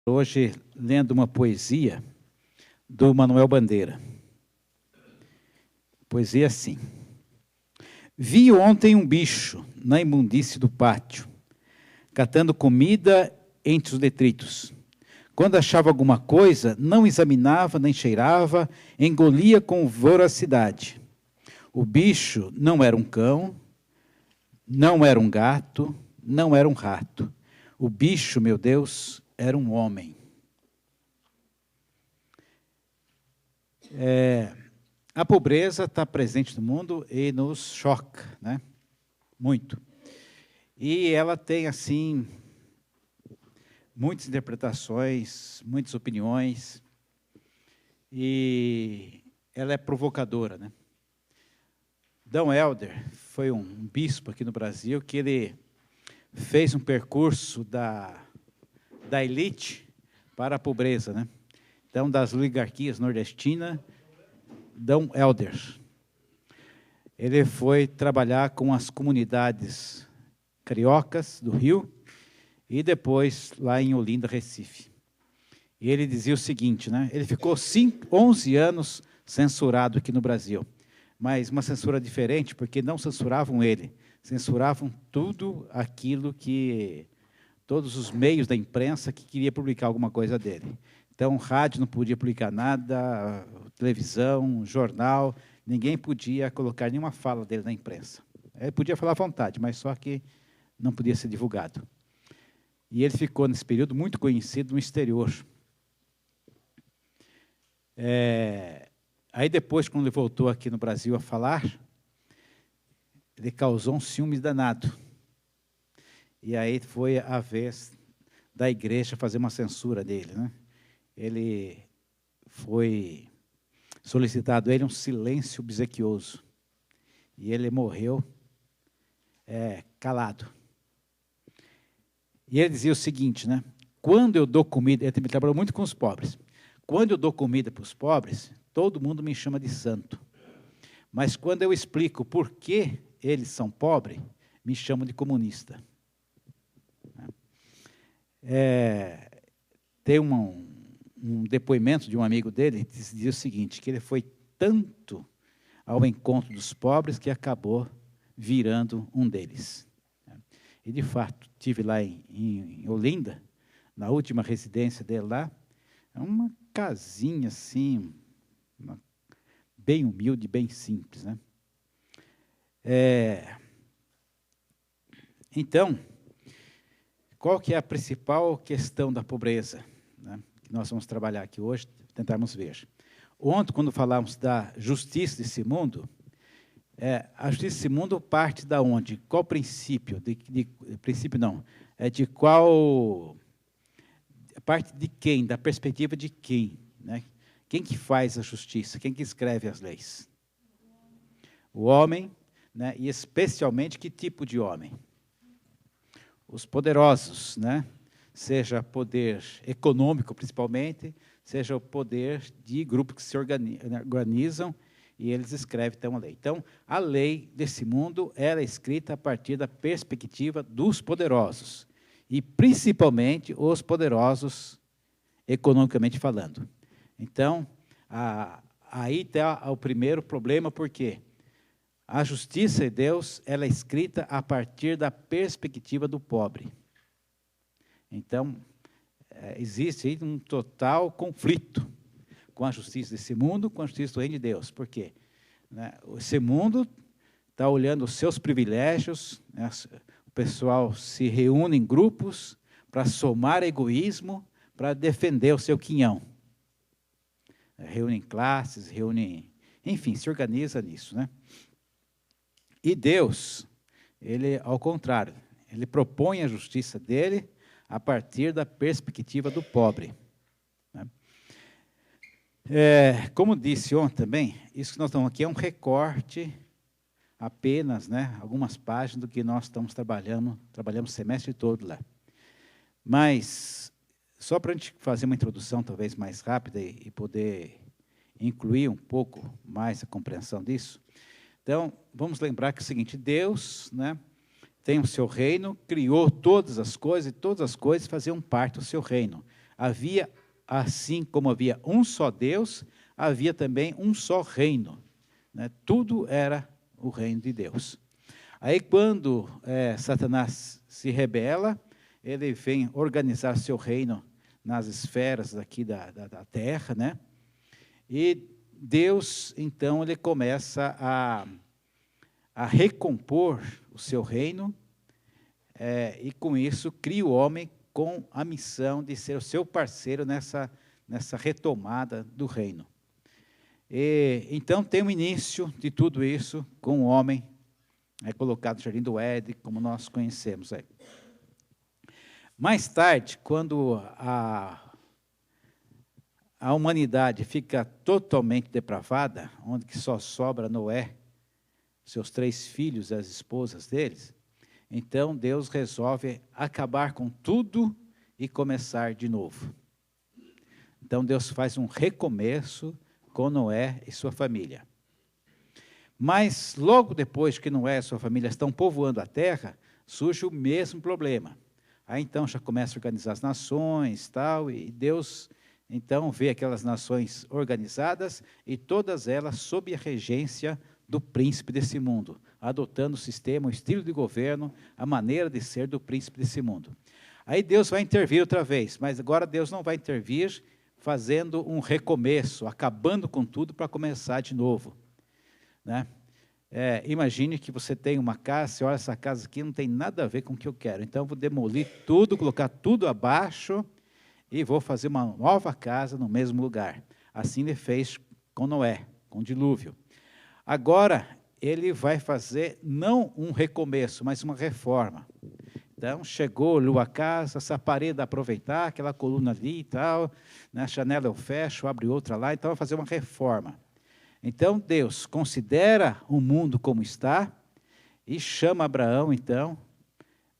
Hoje, lendo uma poesia do Manuel Bandeira. Poesia assim. Vi ontem um bicho na imundície do pátio, catando comida entre os detritos. Quando achava alguma coisa, não examinava nem cheirava, engolia com voracidade. O bicho não era um cão, não era um gato, não era um rato. O bicho, meu Deus, era um homem. A pobreza está presente no mundo e nos choca, né? Muito. E ela tem, assim, muitas interpretações, muitas opiniões, e ela é provocadora, né? D. Helder foi um bispo aqui no Brasil que ele fez um percurso da elite para a pobreza, né? Então, das oligarquias nordestinas, D. Helder. Ele foi trabalhar com as comunidades cariocas do Rio e depois lá em Olinda, Recife. E ele dizia o seguinte, né? Ele ficou 11 anos censurado aqui no Brasil, mas uma censura diferente, porque não censuravam ele, censuravam tudo aquilo que, todos os meios da imprensa que queria publicar alguma coisa dele. Então, rádio não podia publicar nada, televisão, jornal, ninguém podia colocar nenhuma fala dele na imprensa. Ele podia falar à vontade, mas só que não podia ser divulgado. E ele ficou, nesse período, muito conhecido no exterior. Aí, depois, quando ele voltou aqui no Brasil a falar, ele causou um ciúme danado. E aí foi a vez da igreja fazer uma censura dele, né? Ele foi solicitado um silêncio obsequioso. E ele morreu calado. E ele dizia o seguinte, né? Quando eu dou comida, ele trabalhou muito com os pobres. Quando eu dou comida para os pobres, todo mundo me chama de santo. Mas quando eu explico por que eles são pobres, me chamam de comunista. Tem um depoimento de um amigo dele que dizia o seguinte, que ele foi tanto ao encontro dos pobres que acabou virando um deles. E, de fato, estive lá em Olinda, na última residência dele lá, uma casinha assim, bem humilde, bem simples, né? Então, qual que é a principal questão da pobreza, né, que nós vamos trabalhar aqui hoje, tentarmos ver? Ontem, quando falamos da justiça desse mundo, a justiça desse mundo parte da onde? Qual princípio? Princípio não. De qual... Parte de quem? Da perspectiva de quem? Né? Quem que faz a justiça? Quem que escreve as leis? O homem, né? E especialmente que tipo de homem? Os poderosos, né? Seja poder econômico, principalmente, seja o poder de grupos que se organizam e eles escrevem, então, a lei. Então, a lei desse mundo ela é escrita a partir da perspectiva dos poderosos, e principalmente os poderosos economicamente falando. Então, aí está o primeiro problema, porque a justiça de Deus ela é escrita a partir da perspectiva do pobre. Então, existe aí um total conflito com a justiça desse mundo, com a justiça do reino de Deus. Por quê? Né? Esse mundo está olhando os seus privilégios, né? O pessoal se reúne em grupos para somar egoísmo, para defender o seu quinhão. Reúnem classes, enfim, se organiza nisso, né? E Deus, ele, ao contrário, ele propõe a justiça dele a partir da perspectiva do pobre. Como disse ontem também, isso que nós estamos aqui é um recorte apenas, né, algumas páginas do que nós estamos trabalhamos o semestre todo lá. Mas, só para a gente fazer uma introdução talvez mais rápida e poder incluir um pouco mais a compreensão disso, então, vamos lembrar que é o seguinte, Deus, né, tem o seu reino, criou todas as coisas, e todas as coisas faziam parte do seu reino. havia, assim como havia um só Deus, havia também um só reino, né? Tudo era o reino de Deus. Aí, quando Satanás se rebela, ele vem organizar seu reino nas esferas aqui da terra, né? E Deus, então, ele começa a recompor o seu reino, e com isso cria o homem com a missão de ser o seu parceiro nessa retomada do reino. E, então, tem o início de tudo isso com o homem colocado no Jardim do Éden, como nós conhecemos aí. Mais tarde, quando a humanidade fica totalmente depravada, onde que só sobra Noé, seus 3 filhos e as esposas deles, então Deus resolve acabar com tudo e começar de novo. Então Deus faz um recomeço com Noé e sua família. Mas logo depois que Noé e sua família estão povoando a terra, surge o mesmo problema. Aí então já começa a organizar as nações, tal, e Deus então vê aquelas nações organizadas e todas elas sob a regência do príncipe desse mundo, adotando o sistema, o estilo de governo, a maneira de ser do príncipe desse mundo. Aí Deus vai intervir outra vez, mas agora Deus não vai intervir fazendo um recomeço, acabando com tudo para começar de novo, né? Imagine que você tem uma casa, você olha, essa casa aqui não tem nada a ver com o que eu quero, então eu vou demolir tudo, colocar tudo abaixo e vou fazer uma nova casa no mesmo lugar. Assim ele fez com Noé, com o dilúvio. Agora, ele vai fazer não um recomeço, mas uma reforma. Então, chegou a casa, essa parede a aproveitar, aquela coluna ali e tal, na janela eu fecho, abre outra lá, então vai fazer uma reforma. Então, Deus considera o mundo como está e chama Abraão, então,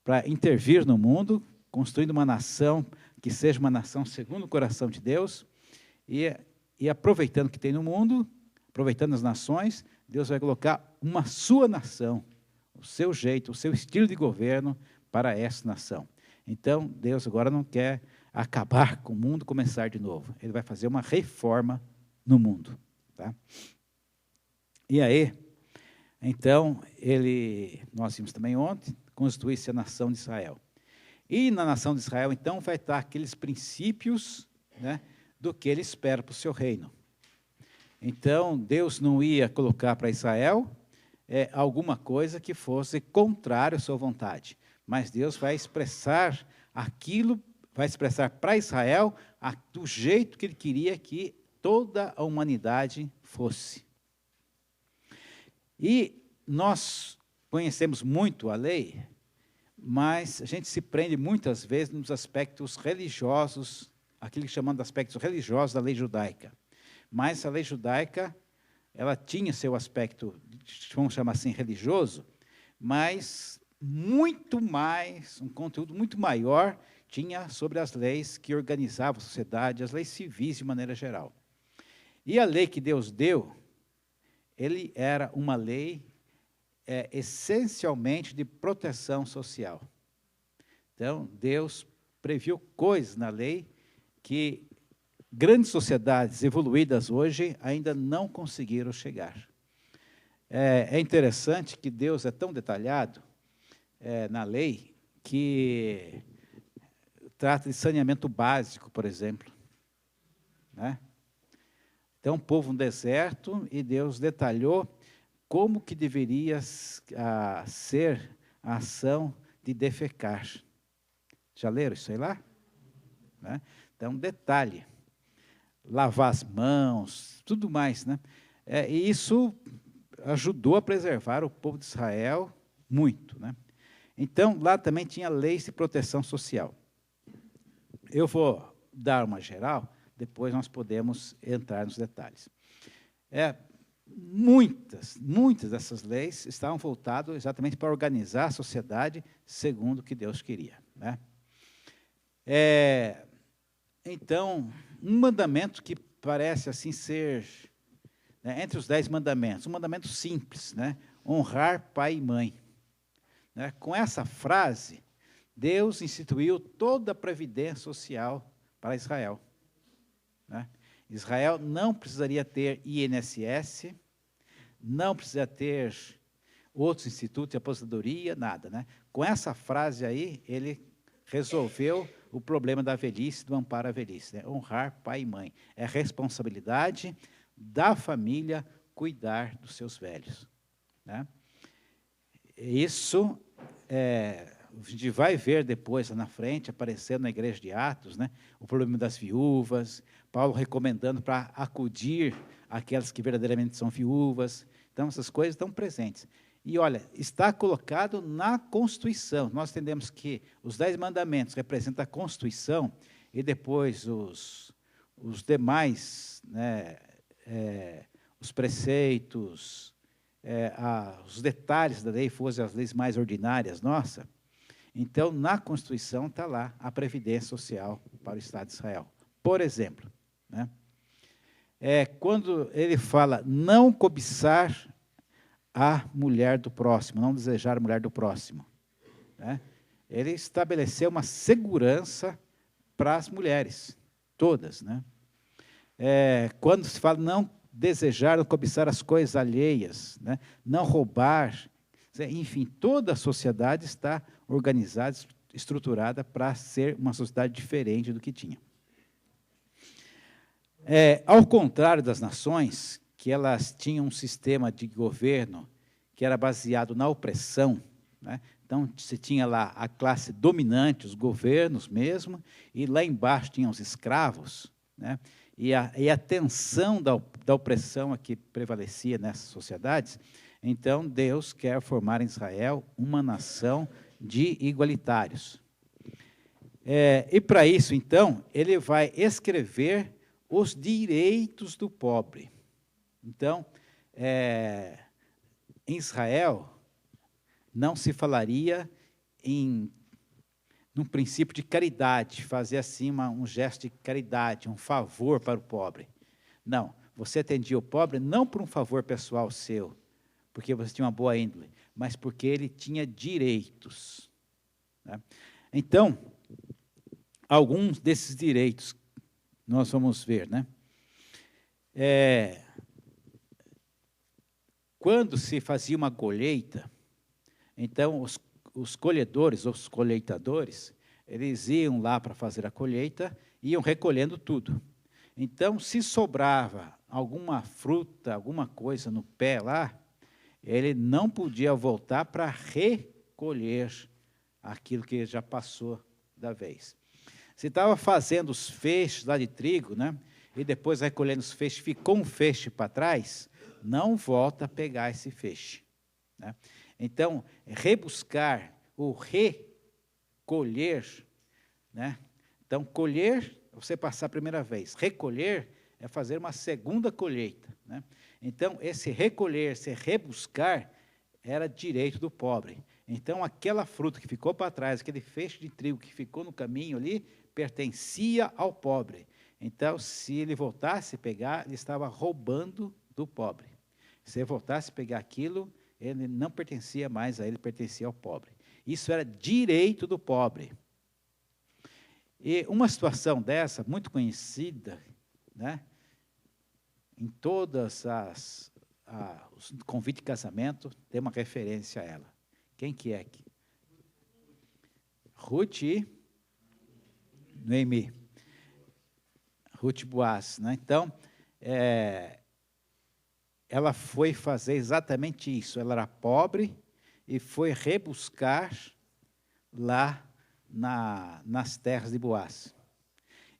para intervir no mundo, construindo uma nação que seja uma nação segundo o coração de Deus, e aproveitando o que tem no mundo, aproveitando as nações, Deus vai colocar uma sua nação, o seu jeito, o seu estilo de governo para essa nação. Então, Deus agora não quer acabar com o mundo, começar de novo. Ele vai fazer uma reforma no mundo. Tá? E aí, então, nós vimos também ontem, constituir-se a nação de Israel. E na nação de Israel, então, vai estar aqueles princípios, né, do que ele espera para o seu reino. Então, Deus não ia colocar para Israel alguma coisa que fosse contrário à sua vontade. Mas Deus vai expressar aquilo, vai expressar para Israel do jeito que ele queria que toda a humanidade fosse. E nós conhecemos muito a lei, mas a gente se prende muitas vezes nos aspectos religiosos, aquilo que chamamos de aspectos religiosos da lei judaica. Mas a lei judaica, ela tinha seu aspecto, vamos chamar assim, religioso, mas muito mais, um conteúdo muito maior tinha sobre as leis que organizavam a sociedade, as leis civis de maneira geral. E a lei que Deus deu, ele era uma lei essencialmente de proteção social. Então, Deus previu coisas na lei que grandes sociedades evoluídas hoje ainda não conseguiram chegar. É interessante que Deus é tão detalhado na lei que trata de saneamento básico, por exemplo, né? Então, um povo no deserto, e Deus detalhou como que deveria ser a ação de defecar. Já leram isso aí lá? Né? Então, detalhe. Lavar as mãos, tudo mais, né? E isso ajudou a preservar o povo de Israel muito, né? Então, lá também tinha leis de proteção social. Eu vou dar uma geral, depois nós podemos entrar nos detalhes. Muitas dessas leis estavam voltadas exatamente para organizar a sociedade segundo o que Deus queria, né? Então, um mandamento que parece assim ser, né, entre os 10 mandamentos, um mandamento simples, né? Honrar pai e mãe. Né? Com essa frase, Deus instituiu toda a previdência social para Israel. Né? Israel não precisaria ter INSS, não precisaria ter outros institutos de aposentadoria, nada. Né? Com essa frase aí, ele resolveu o problema da velhice, do amparo à velhice. Né? Honrar pai e mãe. É responsabilidade da família cuidar dos seus velhos. Né? Isso, a gente vai ver depois, lá na frente, aparecendo na igreja de Atos, né? O problema das viúvas, Paulo recomendando para acudir aquelas que verdadeiramente são viúvas. Então, essas coisas estão presentes. E, olha, está colocado na Constituição. Nós entendemos que os 10 mandamentos representam a Constituição e depois os demais, né, os preceitos, os detalhes da lei fossem as leis mais ordinárias, nossa. Então, na Constituição está lá a Previdência Social para o Estado de Israel. Por exemplo, né, quando ele fala não cobiçar a mulher do próximo, não desejar a mulher do próximo, né, ele estabeleceu uma segurança para as mulheres, todas. Né. Quando se fala não desejar, não cobiçar as coisas alheias, né, não roubar, enfim, toda a sociedade está organizada, estruturada para ser uma sociedade diferente do que tinha. Ao contrário das nações, que elas tinham um sistema de governo que era baseado na opressão, né? Então, você tinha lá a classe dominante, os governos mesmo, e lá embaixo tinham os escravos, né? E a tensão da opressão que prevalecia nessas sociedades. Então, Deus quer formar em Israel uma nação de igualitários. E, para isso, então, ele vai escrever os direitos do pobre. Então, em Israel, não se falaria num princípio de caridade, fazer assim um gesto de caridade, um favor para o pobre. Não, você atendia o pobre não por um favor pessoal seu, porque você tinha uma boa índole, mas porque ele tinha direitos. Né? Então, alguns desses direitos nós vamos ver. Né? Quando se fazia uma colheita, então os colhedores, os colheitadores, eles iam lá para fazer a colheita, iam recolhendo tudo. Então, se sobrava alguma fruta, alguma coisa no pé lá, ele não podia voltar para recolher aquilo que já passou da vez. Se estava fazendo os feixes lá de trigo, né, e depois recolhendo os feixes, ficou um feixe para trás, não volta a pegar esse feixe. Né? Então, rebuscar, ou recolher, né? Então, colher, você passar a primeira vez. Recolher é fazer uma segunda colheita. Né? Então, esse recolher, esse rebuscar, era direito do pobre. Então, aquela fruta que ficou para trás, aquele feixe de trigo que ficou no caminho ali, pertencia ao pobre. Então, se ele voltasse a pegar, ele estava roubando do pobre. Se ele voltasse a pegar aquilo, ele não pertencia mais a ele, pertencia ao pobre. Isso era direito do pobre. E uma situação dessa, muito conhecida, né, em todas os convites de casamento, tem uma referência a ela. Quem que é aqui? Ruth e Noemi. Ruth e Boaz. Né? Então, ela foi fazer exatamente isso. Ela era pobre e foi rebuscar lá nas terras de Boaz.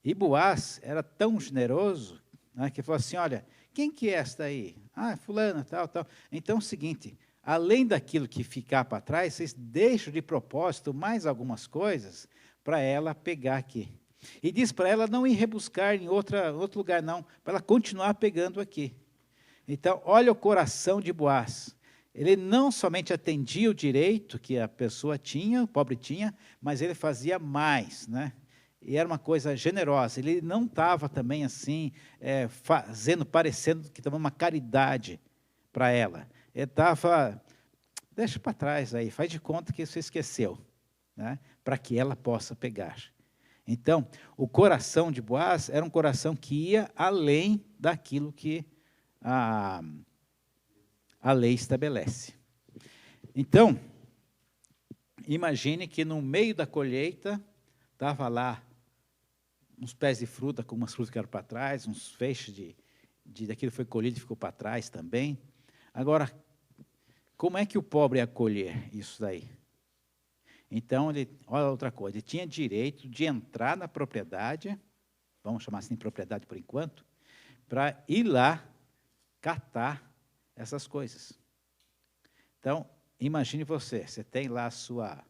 E Boaz era tão generoso, né, que falou assim, olha, quem que é esta aí? Ah, fulana, tal. Então é o seguinte, além daquilo que ficar para trás, vocês deixam de propósito mais algumas coisas para ela pegar aqui. E diz para ela não ir rebuscar em outro lugar, não, para ela continuar pegando aqui. Então, olha o coração de Boaz. Ele não somente atendia o direito que a pessoa tinha, o pobre tinha, mas ele fazia mais, né? E era uma coisa generosa. Ele não estava também assim, parecendo que estava uma caridade para ela. Ele estava, deixa para trás aí, faz de conta que você esqueceu, né? Para que ela possa pegar. Então, o coração de Boaz era um coração que ia além daquilo que a lei estabelece. Então, imagine que no meio da colheita, estava lá uns pés de fruta, com umas frutas que eram para trás, uns feixes daquilo que foi colhido e ficou para trás também. Agora, como é que o pobre ia colher isso daí? Então, olha outra coisa, ele tinha direito de entrar na propriedade, vamos chamar assim de propriedade por enquanto, para ir lá catar essas coisas. Então, imagine você tem lá a sua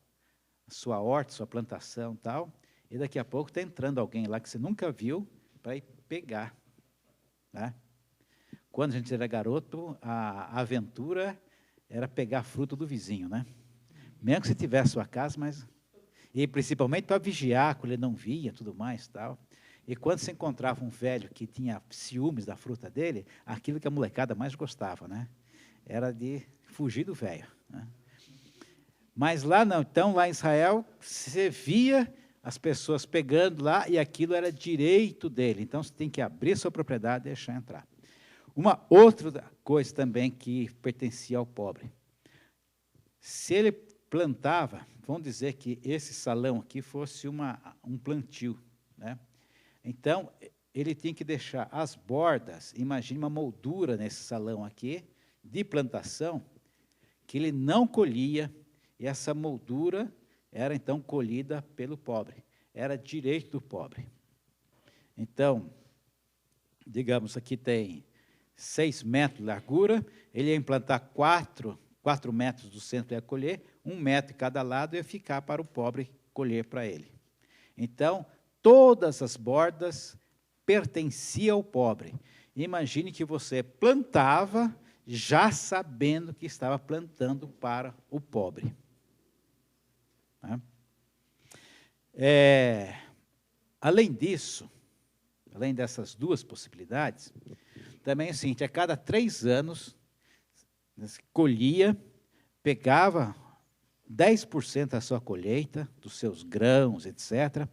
horta, sua plantação e tal, e daqui a pouco está entrando alguém lá que você nunca viu para ir pegar. Né? Quando a gente era garoto, a aventura era pegar fruto do vizinho, né? Mesmo que você tivesse sua casa, mas... E principalmente para vigiar, quando ele não via, tudo mais tal. E quando você encontrava um velho que tinha ciúmes da fruta dele, aquilo que a molecada mais gostava, né? Era de fugir do velho. Né? Mas lá não. Então, lá em Israel, você via as pessoas pegando lá e aquilo era direito dele. Então, você tem que abrir sua propriedade e deixar entrar. Uma outra coisa também que pertencia ao pobre. Se ele plantava, vamos dizer que esse salão aqui fosse um plantio, né? Então, ele tinha que deixar as bordas, imagine uma moldura nesse salão aqui, de plantação, que ele não colhia, e essa moldura era, então, colhida pelo pobre. Era direito do pobre. Então, digamos, aqui tem 6 metros de largura, ele ia implantar 4 metros do centro ia colher, 1 metro de cada lado ia ficar para o pobre colher para ele. Então, todas as bordas pertenciam ao pobre. Imagine que você plantava já sabendo que estava plantando para o pobre. Né? Além disso, além dessas duas possibilidades, também é o seguinte, a cada 3 anos, colhia, pegava 10% da sua colheita, dos seus grãos, etc.,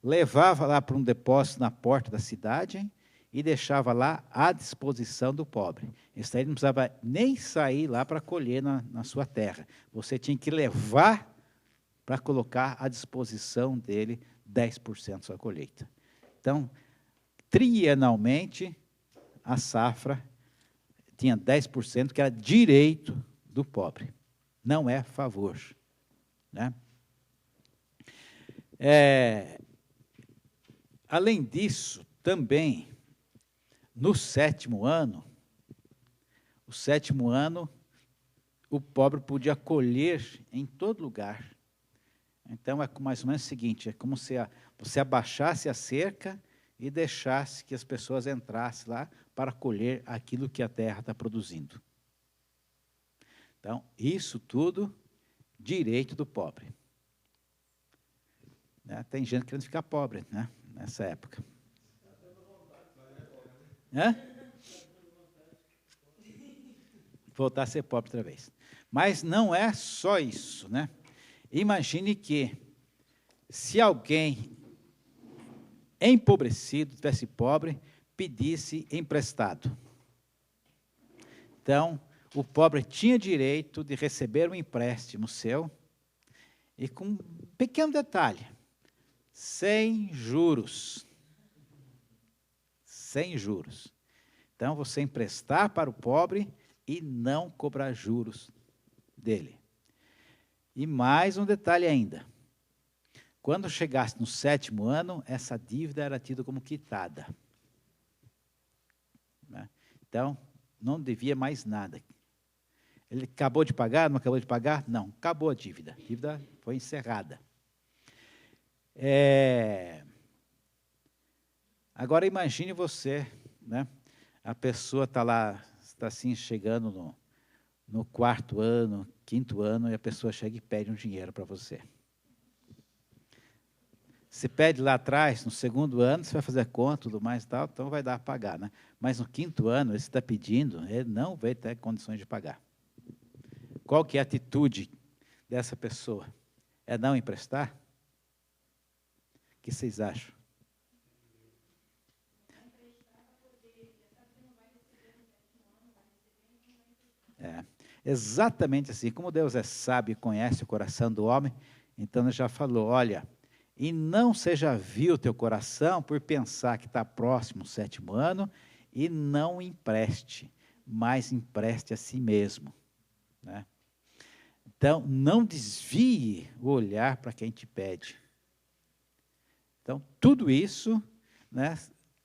levava lá para um depósito na porta da cidade e deixava lá à disposição do pobre. Isso aí não precisava nem sair lá para colher na sua terra. Você tinha que levar para colocar à disposição dele 10% da sua colheita. Então, trienalmente, a safra tinha 10%, que era direito do pobre. Não é favor. Né? Além disso, também, no 7º ano, o pobre podia colher em todo lugar. Então, é mais ou menos o seguinte, é como se você abaixasse a cerca e deixasse que as pessoas entrassem lá para colher aquilo que a terra está produzindo. Então, isso tudo, direito do pobre. Né? Tem gente querendo ficar pobre, né? Nessa época. Hã? Voltar a ser pobre outra vez. Mas não é só isso, né? Imagine que, se alguém empobrecido, tivesse pobre, pedisse emprestado. Então, o pobre tinha direito de receber um empréstimo seu, e com um pequeno detalhe, sem juros. Sem juros. Então, você emprestar para o pobre e não cobrar juros dele. E mais um detalhe ainda. Quando chegasse no 7º ano, essa dívida era tida como quitada. Né? Então, não devia mais nada. Ele acabou de pagar, não acabou de pagar? Não, acabou a dívida. A dívida foi encerrada. Agora, imagine você, né? A pessoa está lá, está assim, chegando no 4º ano, 5º ano, e a pessoa chega e pede um dinheiro para você. Você pede lá atrás, no 2º ano, você vai fazer a conta, tudo mais e tal, então vai dar a pagar, né? Mas no 5º ano, ele está pedindo, ele não vai ter condições de pagar. Qual que é a atitude dessa pessoa? É não emprestar? que vocês acham? É, exatamente assim. Como Deus é sábio e conhece o coração do homem, então ele já falou, olha, e não seja vil o teu coração por pensar que está próximo o 7º ano, e não empreste, mas empreste a si mesmo. Né? Então, não desvie o olhar para quem te pede. Então, tudo isso, né,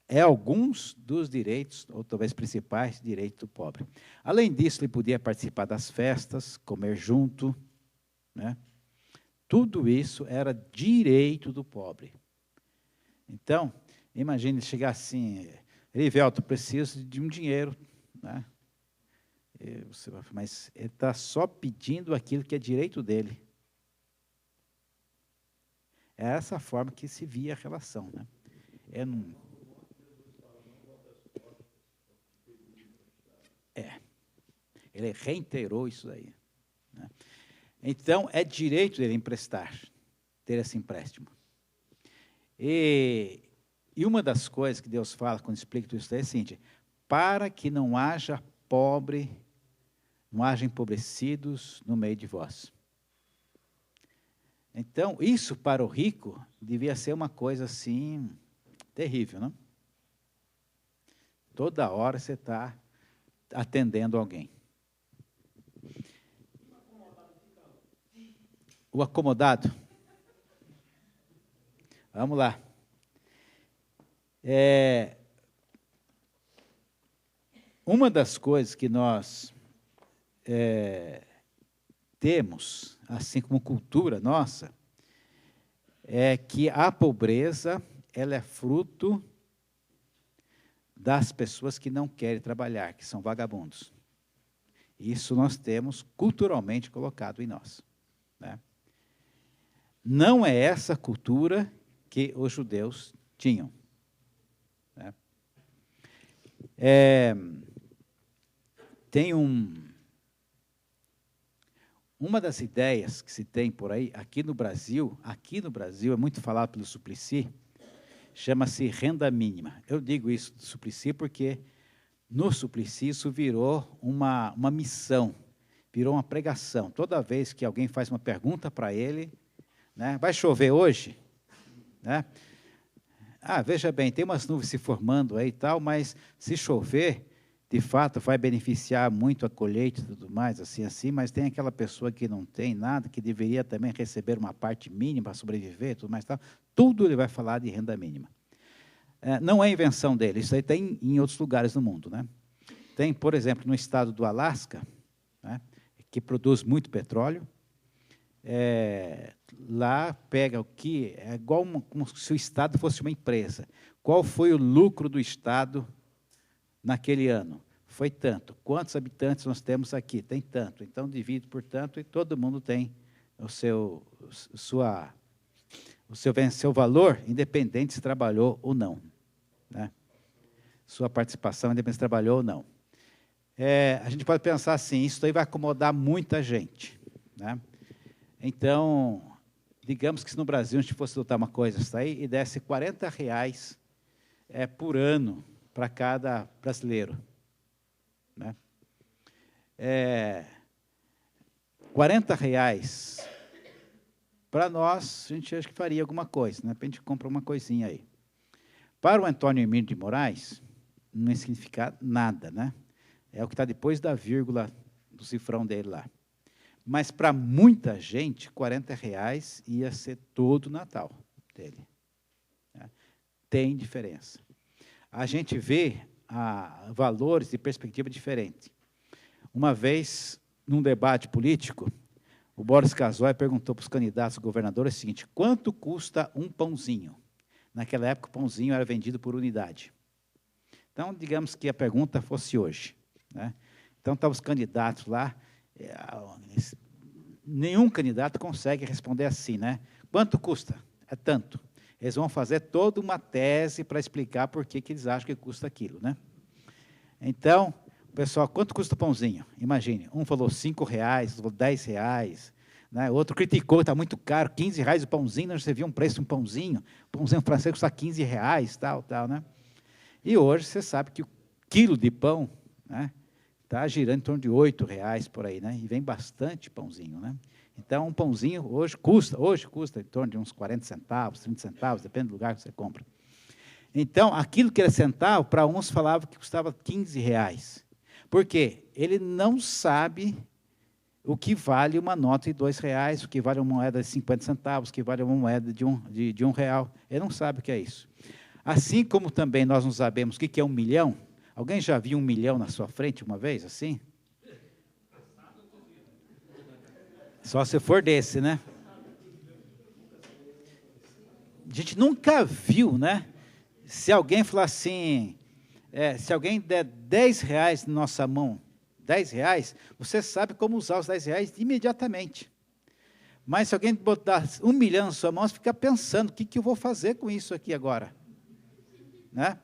é alguns dos direitos, ou talvez principais, direitos do pobre. Além disso, ele podia participar das festas, comer junto, né? Tudo isso era direito do pobre. Então, imagine chegar assim, Erivelto, preciso de um dinheiro, né? Você vai falar, mas ele está só pedindo aquilo que é direito dele. É essa forma que se via a relação, né? Ele reiterou isso aí. Né? Então, é direito dele emprestar, ter esse empréstimo. E uma das coisas que Deus fala quando explica tudo isso é o seguinte, para que não haja pobre, não haja empobrecidos no meio de vós. Então, isso para o rico devia ser uma coisa assim, terrível, não? Toda hora você está atendendo alguém. O acomodado. Vamos lá. Uma das coisas que nós temos, assim como cultura nossa, é que a pobreza ela é fruto das pessoas que não querem trabalhar, que são vagabundos. Isso nós temos culturalmente colocado em nós. Né? Não é essa cultura que os judeus tinham. Né? Tem uma das ideias que se tem por aí, aqui no Brasil é muito falado pelo Suplicy, chama-se renda mínima. Eu digo isso do Suplicy porque no Suplicy isso virou uma missão, virou uma pregação. Toda vez que alguém faz uma pergunta para ele, né, vai chover hoje? Né? Veja bem, tem umas nuvens se formando aí e tal, mas se chover, de fato, vai beneficiar muito a colheita e tudo mais, assim, mas tem aquela pessoa que não tem nada, que deveria também receber uma parte mínima para sobreviver, tudo mais tal. Tudo ele vai falar de renda mínima. Não é invenção dele, isso aí tem em outros lugares do mundo. Né? Tem, por exemplo, no estado do Alasca, né, que produz muito petróleo, lá pega o que é igual como se o Estado fosse uma empresa. Qual foi o lucro do Estado naquele ano? Foi tanto. Quantos habitantes nós temos aqui? Tem tanto. Então, divide por tanto e todo mundo tem o seu valor, independente se trabalhou ou não. Né? Sua participação, independente se trabalhou ou não. A gente pode pensar assim, isso aí vai acomodar muita gente. Né? Então, digamos que se no Brasil a gente fosse adotar uma coisa essa aí e desse R$40 por ano para cada brasileiro. Né? R$40 para nós, a gente acha que faria alguma coisa, né? A gente compra uma coisinha aí. Para o Antônio Emílio de Moraes, não significa nada, né? É o que está depois da vírgula do cifrão dele lá. Mas para muita gente, R$40 ia ser todo o Natal dele. Né? Tem diferença. A gente vê valores de perspectiva diferente. Uma vez, num debate político, o Boris Casoy perguntou para os candidatos a governador o seguinte, quanto custa um pãozinho? Naquela época, o pãozinho era vendido por unidade. Então, digamos que a pergunta fosse hoje. Né? Então, estavam os candidatos lá, nenhum candidato consegue responder assim, né? Quanto custa? É tanto. Eles vão fazer toda uma tese para explicar por que eles acham que custa aquilo, né? Então, pessoal, quanto custa o pãozinho? Imagine, um falou R$5, outro falou R$10, né? Outro criticou, está muito caro, R$ 15 o pãozinho, você viu um preço de um pãozinho francês custa R$ 15, tal, né? E hoje você sabe que o quilo de pão, né, está girando em torno de R$ 8 por aí, né? E vem bastante pãozinho, né? Então, um pãozinho hoje custa em torno de uns 40 centavos, 30 centavos, depende do lugar que você compra. Então, aquilo que era centavo, para uns falava que custava R$ 15. Por quê? Ele não sabe o que vale uma nota de R$ 2, o que vale uma moeda de 50 centavos, o que vale uma moeda de um real. Ele não sabe o que é isso. Assim como também nós não sabemos o que é 1 milhão. Alguém já viu 1 milhão na sua frente uma vez, assim? Só se for desse, né? A gente nunca viu, né? Se alguém falar assim, se alguém der R$ 10 na nossa mão, R$ 10, você sabe como usar os R$ 10 imediatamente. Mas se alguém botar 1 milhão na sua mão, você fica pensando, o que eu vou fazer com isso aqui agora? Né?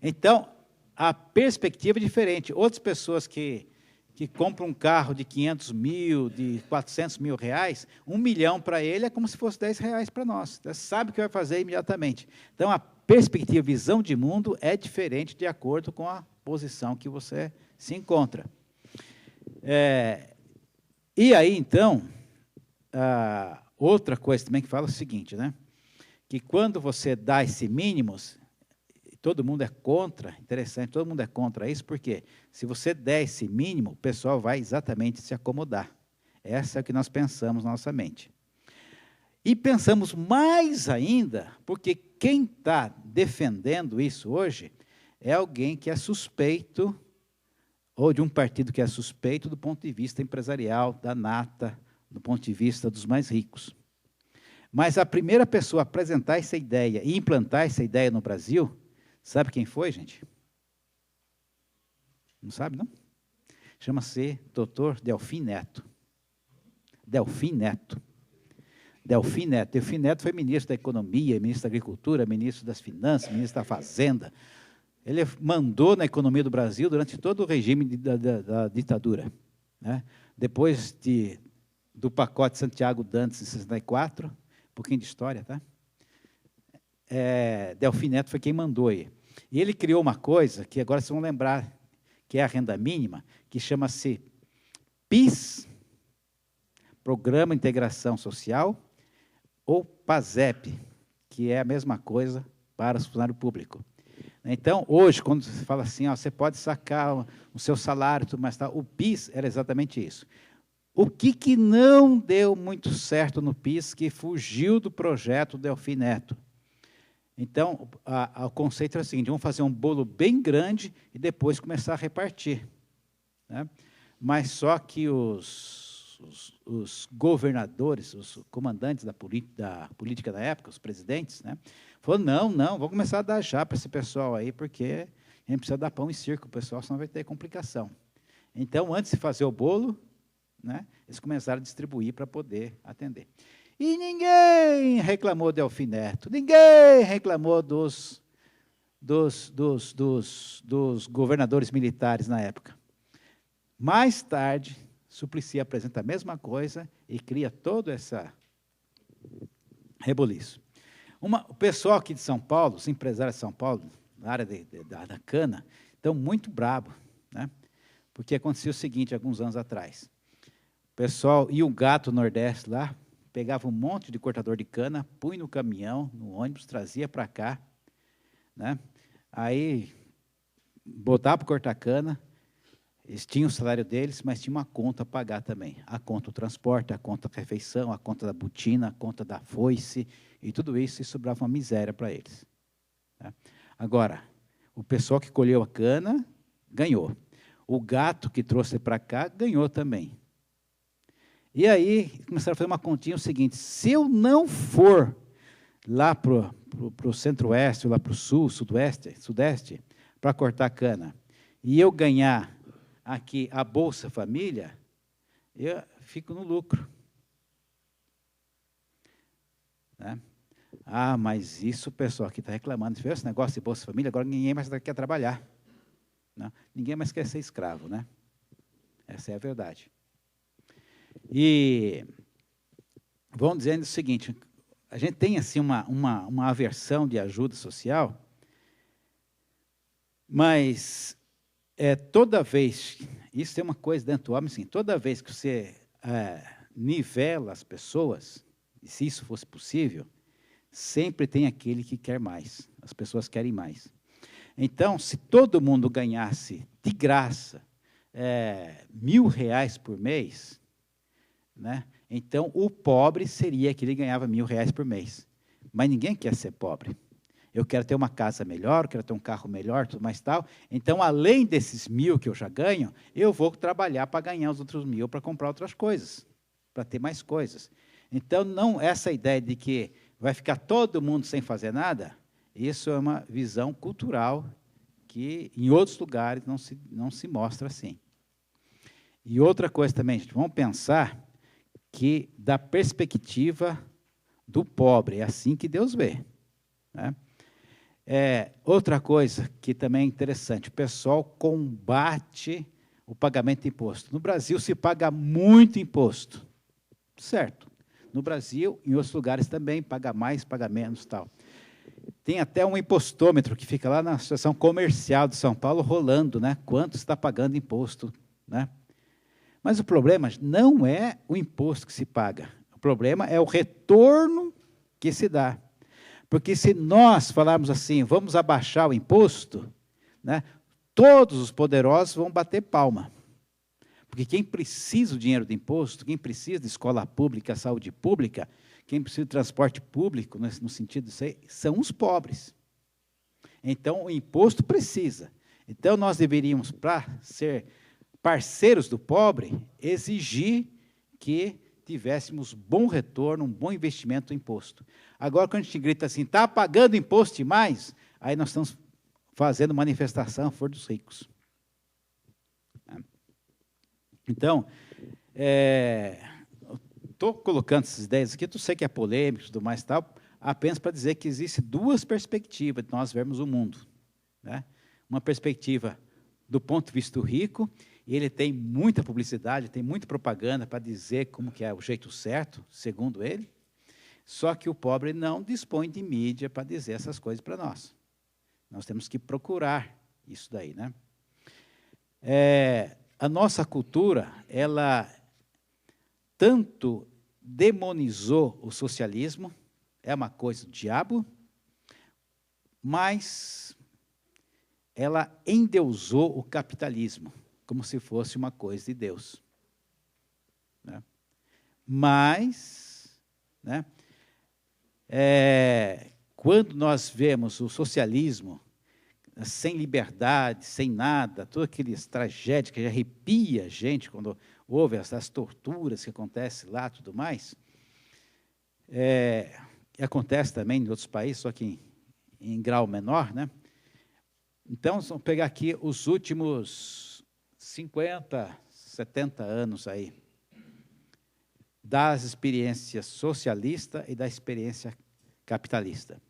Então, a perspectiva é diferente. Outras pessoas que compram um carro de 500 mil, de 400 mil reais, 1 milhão para ele é como se fosse R$ 10 para nós. Você sabe o que vai fazer imediatamente. Então, a perspectiva, visão de mundo é diferente de acordo com a posição que você se encontra. E aí, então, outra coisa também que fala é o seguinte, né? Que quando você dá esse mínimos, todo mundo é contra, interessante, todo mundo é contra isso, porque se você der esse mínimo, o pessoal vai exatamente se acomodar. Essa é o que nós pensamos na nossa mente. E pensamos mais ainda, porque quem está defendendo isso hoje é alguém que é suspeito, ou de um partido que é suspeito do ponto de vista empresarial, da nata, do ponto de vista dos mais ricos. Mas a primeira pessoa a apresentar essa ideia e implantar essa ideia no Brasil, sabe quem foi, gente? Não sabe, não? Chama-se Dr. Delfim Neto. Delfim Neto. Delfim Neto foi ministro da Economia, ministro da Agricultura, ministro das Finanças, ministro da Fazenda. Ele mandou na economia do Brasil durante todo o regime da ditadura. Né? Depois do pacote Santiago Dantas, em 64, um pouquinho de história, tá? Delfim Neto foi quem mandou aí. E ele criou uma coisa que agora vocês vão lembrar, que é a renda mínima, que chama-se PIS, Programa de Integração Social, ou PASEP, que é a mesma coisa para o funcionário público. Então, hoje, quando você fala assim, você pode sacar o seu salário, tudo mais, o PIS era exatamente isso. O que não deu muito certo no PIS, que fugiu do projeto Delfim Neto? Então, o conceito era o seguinte, vamos fazer um bolo bem grande e depois começar a repartir. Né? Mas só que os governadores, os comandantes da política da época, os presidentes, né, falaram, não, vamos começar a dar já para esse pessoal aí, porque a gente precisa dar pão e circo, o pessoal, senão vai ter complicação. Então, antes de fazer o bolo, né, eles começaram a distribuir para poder atender. E ninguém reclamou de Delfim Neto, ninguém reclamou dos governadores militares na época. Mais tarde, Suplicy apresenta a mesma coisa e cria todo essa reboliço. O pessoal aqui de São Paulo, os empresários de São Paulo, na área da cana, estão muito bravos, né? Porque aconteceu o seguinte, alguns anos atrás. O pessoal ia o gato Nordeste lá, pegava um monte de cortador de cana, punha no caminhão, no ônibus, trazia para cá, né? Aí botava para cortar cana. Eles tinham o salário deles, mas tinha uma conta a pagar também. A conta do transporte, a conta da refeição, a conta da botina, a conta da foice, e tudo isso, e sobrava uma miséria para eles. Tá? Agora, o pessoal que colheu a cana, ganhou. O gato que trouxe para cá, ganhou também. E aí, começaram a fazer uma continha o seguinte, se eu não for lá para o centro-oeste, lá para o sul, sudeste, para cortar cana, e eu ganhar aqui a Bolsa Família, eu fico no lucro. Né? Mas isso o pessoal aqui está reclamando. Esse negócio de Bolsa Família, agora ninguém mais quer trabalhar. Não? Ninguém mais quer ser escravo. Né? Essa é a verdade. E vão dizendo o seguinte, a gente tem assim uma aversão de ajuda social, mas toda vez, isso é uma coisa dentro do homem, assim, toda vez que você nivela as pessoas, e se isso fosse possível, sempre tem aquele que quer mais, as pessoas querem mais. Então, se todo mundo ganhasse de graça R$ 1.000 por mês, né, então o pobre seria aquele que ganhava R$ 1.000 por mês. Mas ninguém quer ser pobre. Eu quero ter uma casa melhor, eu quero ter um carro melhor, tudo mais tal. Então, além desses 1.000 que eu já ganho, eu vou trabalhar para ganhar os outros 1.000 para comprar outras coisas, para ter mais coisas. Então, não essa ideia de que vai ficar todo mundo sem fazer nada, isso é uma visão cultural que em outros lugares não se mostra assim. E outra coisa também, gente, vamos pensar que da perspectiva do pobre, é assim que Deus vê, né? Outra coisa que também é interessante, o pessoal combate o pagamento de imposto. No Brasil se paga muito imposto, certo? No Brasil, em outros lugares também, paga mais, paga menos, tal. Tem até um impostômetro que fica lá na Associação Comercial de São Paulo rolando, né? Quanto está pagando imposto, né? Mas o problema não é o imposto que se paga, o problema é o retorno que se dá. Porque se nós falarmos assim, vamos abaixar o imposto, né, todos os poderosos vão bater palma. Porque quem precisa do dinheiro do imposto, quem precisa de escola pública, saúde pública, quem precisa de transporte público, no sentido disso aí, são os pobres. Então, o imposto precisa. Então, nós deveríamos, para ser parceiros do pobre, exigir que tivéssemos bom retorno, um bom investimento no imposto. Agora, quando a gente grita assim, está pagando imposto demais, aí nós estamos fazendo manifestação a favor dos ricos. Então, estou colocando essas ideias aqui, eu sei que é polêmico e tudo mais, tal, apenas para dizer que existe duas perspectivas de nós vermos o mundo, né? Uma perspectiva do ponto de vista do rico, e ele tem muita publicidade, tem muita propaganda para dizer como que é o jeito certo, segundo ele, só que o pobre não dispõe de mídia para dizer essas coisas para nós. Nós temos que procurar isso daí, né? A nossa cultura, ela tanto demonizou o socialismo, é uma coisa do diabo, mas ela endeusou o capitalismo, como se fosse uma coisa de Deus, né? Mas, né, quando nós vemos o socialismo sem liberdade, sem nada, todas aquelas tragédias que arrepia a gente quando houve essas torturas que acontecem lá, tudo mais, acontece também em outros países, só que em grau menor, né? Então, vamos pegar aqui os últimos 50, 70 anos aí, das experiências socialista e da experiência capitalista.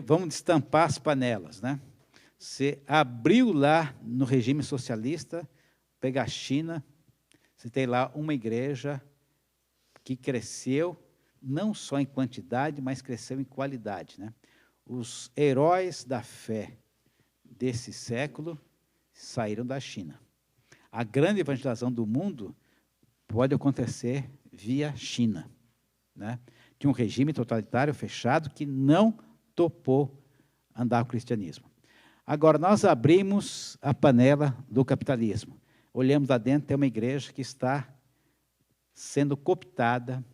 Vamos destampar as panelas, né? Você abriu lá no regime socialista, pega a China, você tem lá uma igreja que cresceu, não só em quantidade, mas cresceu em qualidade, né? Os heróis da fé desse século saíram da China. A grande evangelização do mundo pode acontecer via China, né? De um regime totalitário fechado que não topou andar com o cristianismo. Agora, nós abrimos a panela do capitalismo. Olhamos lá dentro, tem uma igreja que está sendo cooptada,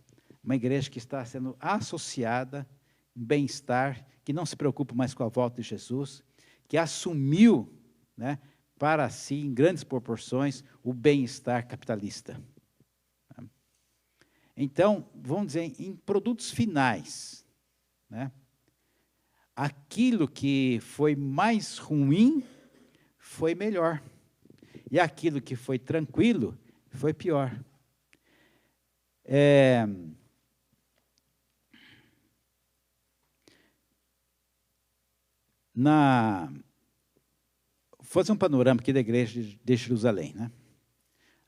uma igreja que está sendo associada em bem-estar, que não se preocupa mais com a volta de Jesus, que assumiu, né, para si, em grandes proporções, o bem-estar capitalista. Então, vamos dizer, em produtos finais, né, aquilo que foi mais ruim foi melhor. E aquilo que foi tranquilo foi pior. Vou fazer um panorama aqui da igreja de Jerusalém, né?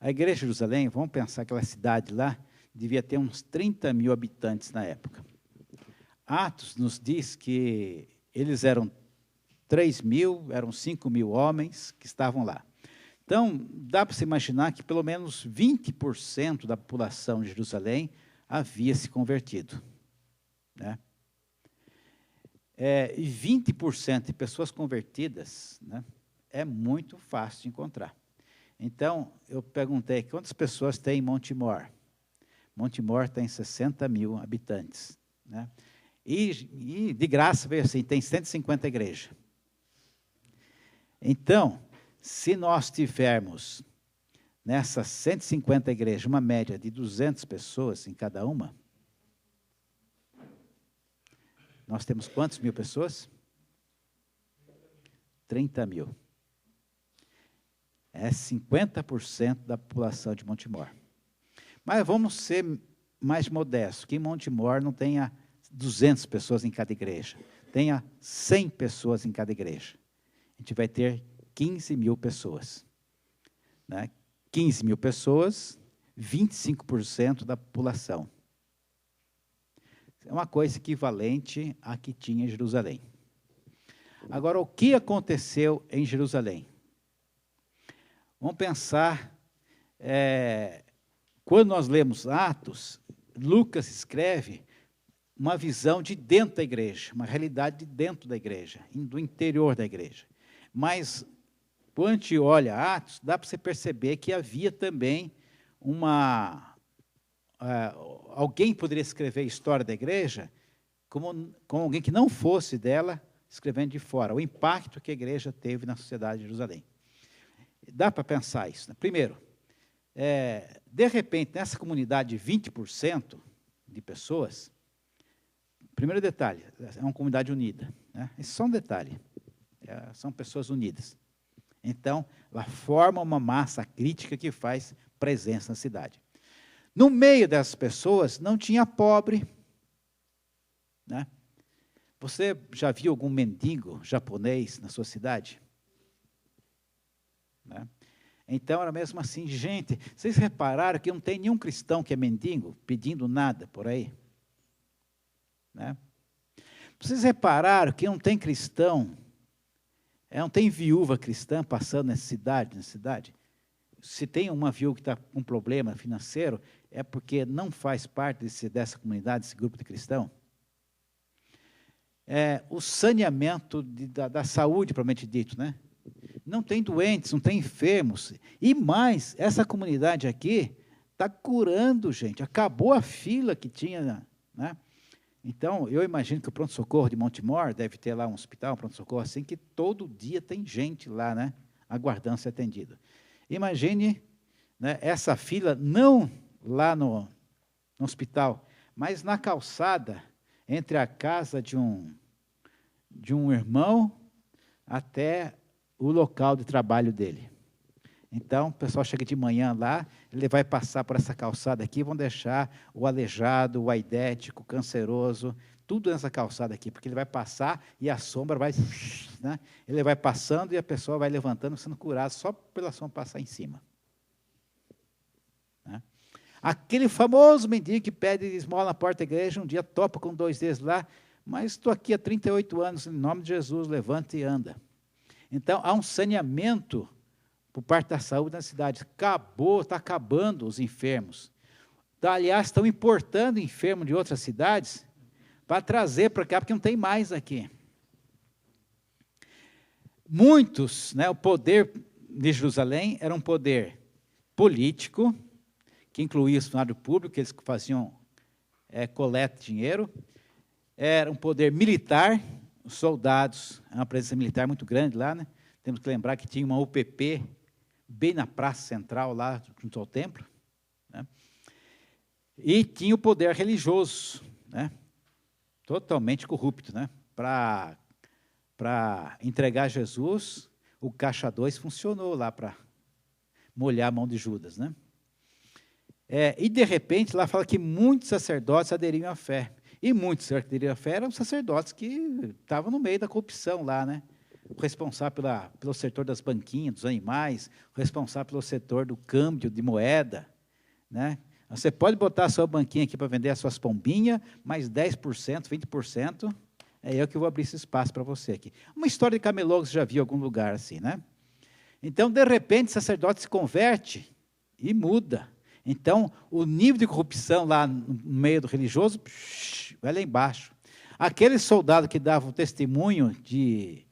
A igreja de Jerusalém, vamos pensar aquela cidade lá, devia ter uns 30 mil habitantes na época. Atos nos diz que eles eram 3 mil, eram 5 mil homens que estavam lá. Então, dá para se imaginar que pelo menos 20% da população de Jerusalém havia se convertido. Né? E 20% de pessoas convertidas, né, é muito fácil de encontrar. Então, eu perguntei, quantas pessoas tem em Montemor? Montemor tem 60 mil habitantes. Né? E de graça, veio assim, tem 150 igrejas. Então, se nós tivermos nessas 150 igrejas uma média de 200 pessoas em cada uma, nós temos quantas mil pessoas? 30 mil. É 50% da população de Montemor. Mas vamos ser mais modestos, que em Montemor não tenha 200 pessoas em cada igreja, tenha 100 pessoas em cada igreja. A gente vai ter 15 mil pessoas. Né? 15 mil pessoas, 25% da população. É uma coisa equivalente à que tinha em Jerusalém. Agora, o que aconteceu em Jerusalém? Vamos pensar, quando nós lemos Atos, Lucas escreve uma visão de dentro da igreja, uma realidade de dentro da igreja, do interior da igreja. Mas, quando a gente olha Atos, dá para você perceber que havia também alguém poderia escrever a história da igreja como alguém que não fosse dela, escrevendo de fora, o impacto que a igreja teve na sociedade de Jerusalém. Dá para pensar isso. Né? Primeiro, de repente, nessa comunidade de 20% de pessoas, primeiro detalhe, é uma comunidade unida. Né? Esse é só um detalhe. São pessoas unidas. Então, ela forma uma massa crítica que faz presença na cidade. No meio dessas pessoas, não tinha pobre. Né? Você já viu algum mendigo japonês na sua cidade? Né? Então, era mesmo assim, gente, vocês repararam que não tem nenhum cristão que é mendigo, pedindo nada por aí? Né? Vocês repararam que não tem cristão, não tem viúva cristã passando nessa cidade? Se tem uma viúva que está com problema financeiro, é porque não faz parte dessa comunidade, desse grupo de cristão? O saneamento da saúde, propriamente dito, né? Não tem doentes, não tem enfermos. E mais, essa comunidade aqui está curando, gente. Acabou a fila que tinha. Né? Então, eu imagino que o pronto-socorro de Montemor deve ter lá um hospital, um pronto-socorro assim, que todo dia tem gente lá, né, aguardando ser atendido. Imagine, né, essa fila, não lá no hospital, mas na calçada, entre a casa de um irmão até o local de trabalho dele. Então, o pessoal chega de manhã lá, ele vai passar por essa calçada aqui, vão deixar o aleijado, o aidético, o canceroso, tudo nessa calçada aqui, porque ele vai passar e a sombra vai... Né, ele vai passando e a pessoa vai levantando, sendo curada, só pela sombra passar em cima. Né? Aquele famoso mendigo que pede esmola na porta da igreja, um dia topa com 2 dedos lá, mas estou aqui há 38 anos, em nome de Jesus, levanta e anda. Então, há um saneamento por parte da saúde na cidade. Está acabando os enfermos. Aliás, estão importando enfermos de outras cidades para trazer para cá, porque não tem mais aqui. Muitos, né, o poder de Jerusalém era um poder político, que incluía o funcionário público, que eles faziam coleta de dinheiro. Era um poder militar, os soldados, uma presença militar muito grande lá, né? Temos que lembrar que tinha uma UPP bem na praça central, lá junto ao templo. Né? E tinha o poder religioso, né? Totalmente corrupto. Né? Para entregar Jesus, o caixa 2 funcionou lá para molhar a mão de Judas. Né? E, de repente, lá fala que muitos sacerdotes aderiam à fé. E muitos que aderiam à fé eram sacerdotes que estavam no meio da corrupção lá, né? O responsável pelo setor das banquinhas, dos animais, o responsável pelo setor do câmbio de moeda, né? Você pode botar a sua banquinha aqui para vender as suas pombinhas, mais 10%, 20%, é eu que vou abrir esse espaço para você aqui. Uma história de camelô que você já viu em algum lugar assim, né? Então, de repente, o sacerdote se converte e muda. Então, o nível de corrupção lá no meio do religioso vai lá embaixo. Aquele soldado que dava o testemunho de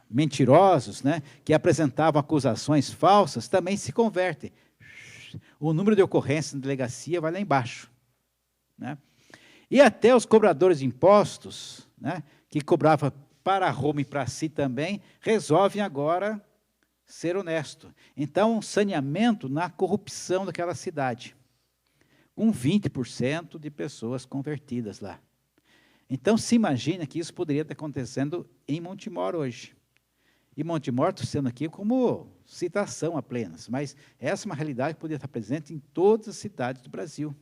mentirosos, né, que apresentavam acusações falsas, também se converte. O número de ocorrências na delegacia vai lá embaixo, né? E até os cobradores de impostos, né, que cobravam para Roma e para si também, resolvem agora ser honesto. Então, um saneamento na corrupção daquela cidade, com 20% de pessoas convertidas lá. Então, se imagina que isso poderia estar acontecendo em Montemor hoje. E Montemor, estou sendo aqui como citação apenas, mas essa é uma realidade que poderia estar presente em todas as cidades do Brasil,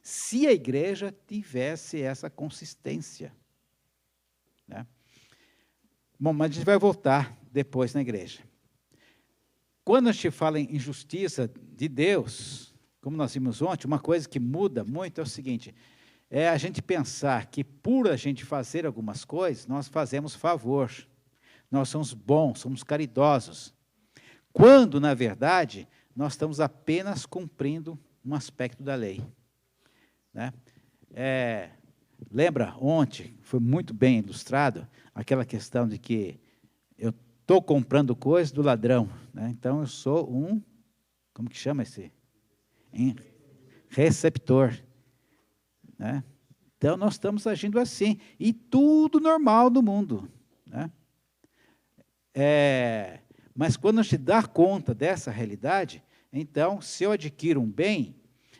se a igreja tivesse essa consistência, né? Bom, mas a gente vai voltar depois na igreja. Quando a gente fala em injustiça de Deus, como nós vimos ontem, uma coisa que muda muito é o seguinte, é a gente pensar que por a gente fazer algumas coisas, nós fazemos favor, nós somos bons, somos caridosos, quando, na verdade, nós estamos apenas cumprindo um aspecto da lei, né? Lembra, ontem, foi muito bem ilustrado, aquela questão de que eu estou comprando coisa do ladrão, né? Então, eu sou um, como que chama esse? Receptor, né? Então, nós estamos agindo assim, e tudo normal no mundo, né? Mas quando a gente dá conta dessa realidade, então, se eu adquiro um bem,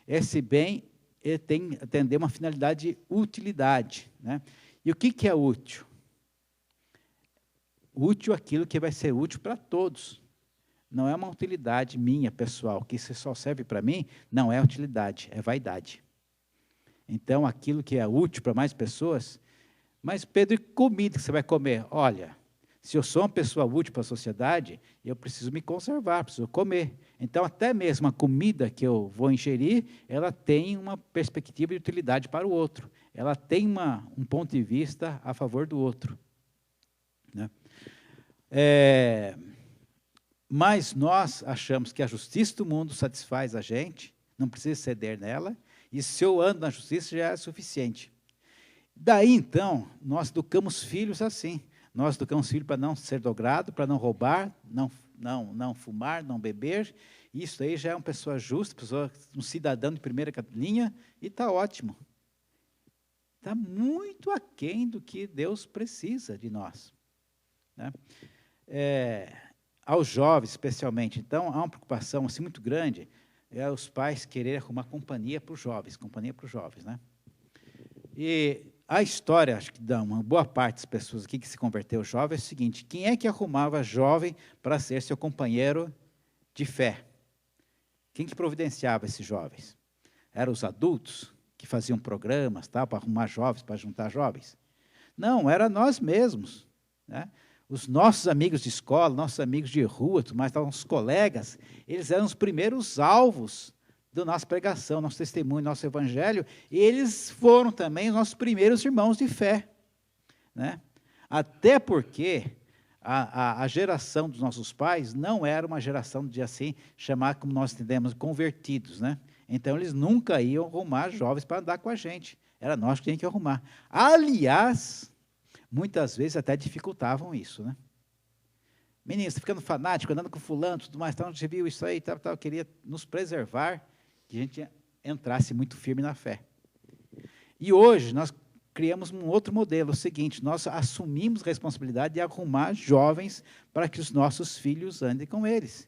esse bem ele tem que atender uma finalidade de utilidade, né? E o que é útil? Útil aquilo que vai ser útil para todos. Não é uma utilidade minha, pessoal, que isso só serve para mim, não é utilidade, é vaidade. Então, aquilo que é útil para mais pessoas, mas, Pedro, e comida que você vai comer? Olha, se eu sou uma pessoa útil para a sociedade, eu preciso me conservar, preciso comer. Então, até mesmo a comida que eu vou ingerir, ela tem uma perspectiva de utilidade para o outro. Ela tem um ponto de vista a favor do outro, né? Mas nós achamos que a justiça do mundo satisfaz a gente, não precisa ceder nela, e se eu ando na justiça já é suficiente. Daí, então, nós educamos filhos assim. Nós educamos filhos para não ser dobrado, para não roubar, não fumar, não beber. Isso aí já é uma pessoa justa, um cidadão de primeira linha, e está ótimo. Está muito aquém do que Deus precisa de nós, né? Aos jovens, especialmente, então, há uma preocupação assim, muito grande, os pais quererem arrumar companhia para os jovens, né? E a história, acho que dá uma boa parte das pessoas aqui que se converteu jovem, é o seguinte, quem é que arrumava jovem para ser seu companheiro de fé? Quem que providenciava esses jovens? Eram os adultos que faziam programas, tal, para arrumar jovens, para juntar jovens? Não, era nós mesmos, né? Os nossos amigos de escola, nossos amigos de rua, mas os colegas, eles eram os primeiros alvos da nossa pregação, nosso testemunho, nosso evangelho, e eles foram também os nossos primeiros irmãos de fé, né? Até porque a geração dos nossos pais não era uma geração de assim, chamar como nós entendemos, convertidos, né? Então, eles nunca iam arrumar jovens para andar com a gente, era nós que tínhamos que arrumar. Aliás, muitas vezes até dificultavam isso, né? Menino, você ficando fanático, andando com fulano, tudo mais, então, você viu isso aí, tal, queria nos preservar, que a gente entrasse muito firme na fé. E hoje nós criamos um outro modelo, o seguinte, nós assumimos a responsabilidade de arrumar jovens para que os nossos filhos andem com eles,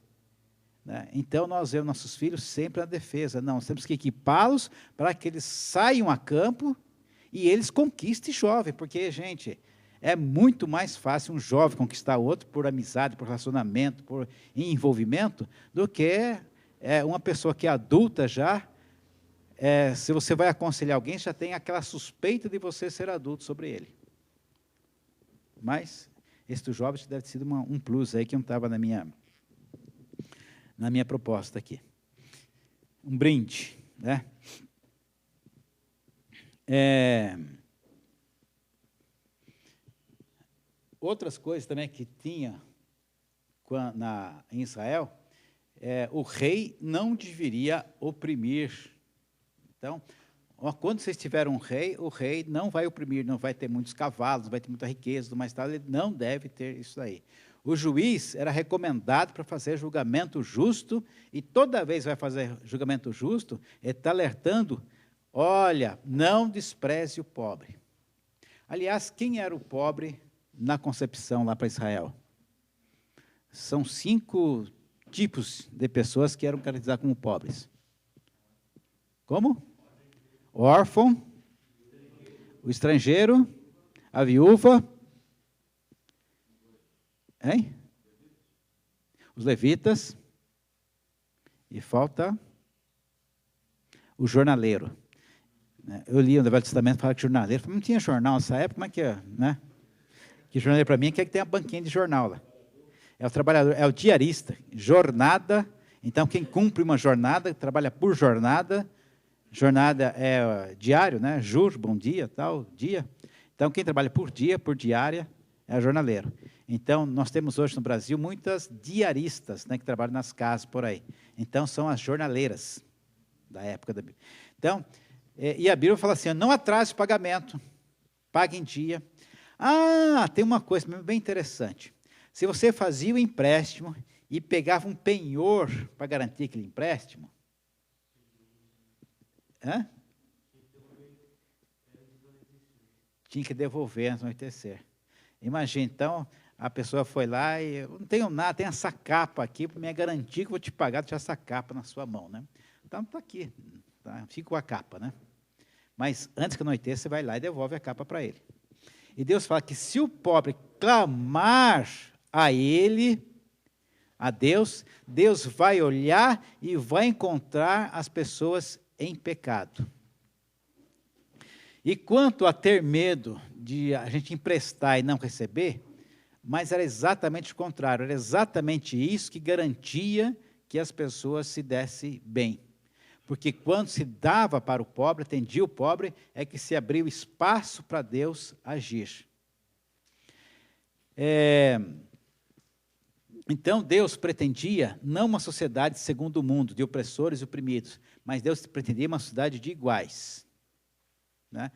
né? Então, nós vemos nossos filhos sempre na defesa. Não, nós temos que equipá-los para que eles saiam a campo e eles conquistem jovem, porque, gente, é muito mais fácil um jovem conquistar outro por amizade, por relacionamento, por envolvimento, do que uma pessoa que é adulta já, se você vai aconselhar alguém, já tem aquela suspeita de você ser adulto sobre ele. Mas, esse dos jovens deve ter sido um plus aí que não estava na minha proposta aqui. um brinde, né? Outras coisas também que tinha em Israel, o rei não deveria oprimir. Então, quando vocês tiverem um rei, o rei não vai oprimir, não vai ter muitos cavalos, não vai ter muita riqueza, tudo mais tal, ele não deve ter isso aí. O juiz era recomendado para fazer julgamento justo, e toda vez que vai fazer julgamento justo, ele está alertando, olha, não despreze o pobre. Aliás, quem era o pobre na concepção lá para Israel? São 5 tipos de pessoas que eram caracterizadas como pobres. Como? O órfão, o estrangeiro, a viúva, hein? Os levitas, e falta o jornaleiro. Eu li no Velho Testamento, fala que jornaleiro, não tinha jornal nessa época, como é que é, né? Que jornaleiro para mim é que tem a banquinha de jornal lá. É o trabalhador, é o diarista, jornada. Então, quem cumpre uma jornada, trabalha por jornada. Jornada é diário, né? Jur, bom dia, tal, dia. Então, quem trabalha por dia, por diária, é jornaleiro. Então, nós temos hoje no Brasil muitas diaristas, né, que trabalham nas casas por aí. Então, são as jornaleiras da época da Bíblia. Então, e a Bíblia fala assim, não atrase o pagamento, pague em dia. Tem uma coisa bem interessante. Se você fazia o empréstimo e pegava um penhor para garantir aquele empréstimo, tinha que devolver antes do anoitecer. Imagina, então, a pessoa foi lá e eu não tenho nada, tem essa capa aqui para me garantir que eu vou te pagar, deixar essa capa na sua mão, né? Então, está aqui, tá? Fica com a capa, né? Mas antes que anoiteça, você vai lá e devolve a capa para ele. E Deus fala que se o pobre clamar a ele, a Deus, Deus vai olhar e vai encontrar as pessoas em pecado. E quanto a ter medo de a gente emprestar e não receber, mas era exatamente o contrário, era exatamente isso que garantia que as pessoas se dessem bem. Porque quando se dava para o pobre, atendia o pobre, é que se abriu espaço para Deus agir. Então, Deus pretendia não uma sociedade segundo o mundo, de opressores e oprimidos, mas Deus pretendia uma sociedade de iguais. Né?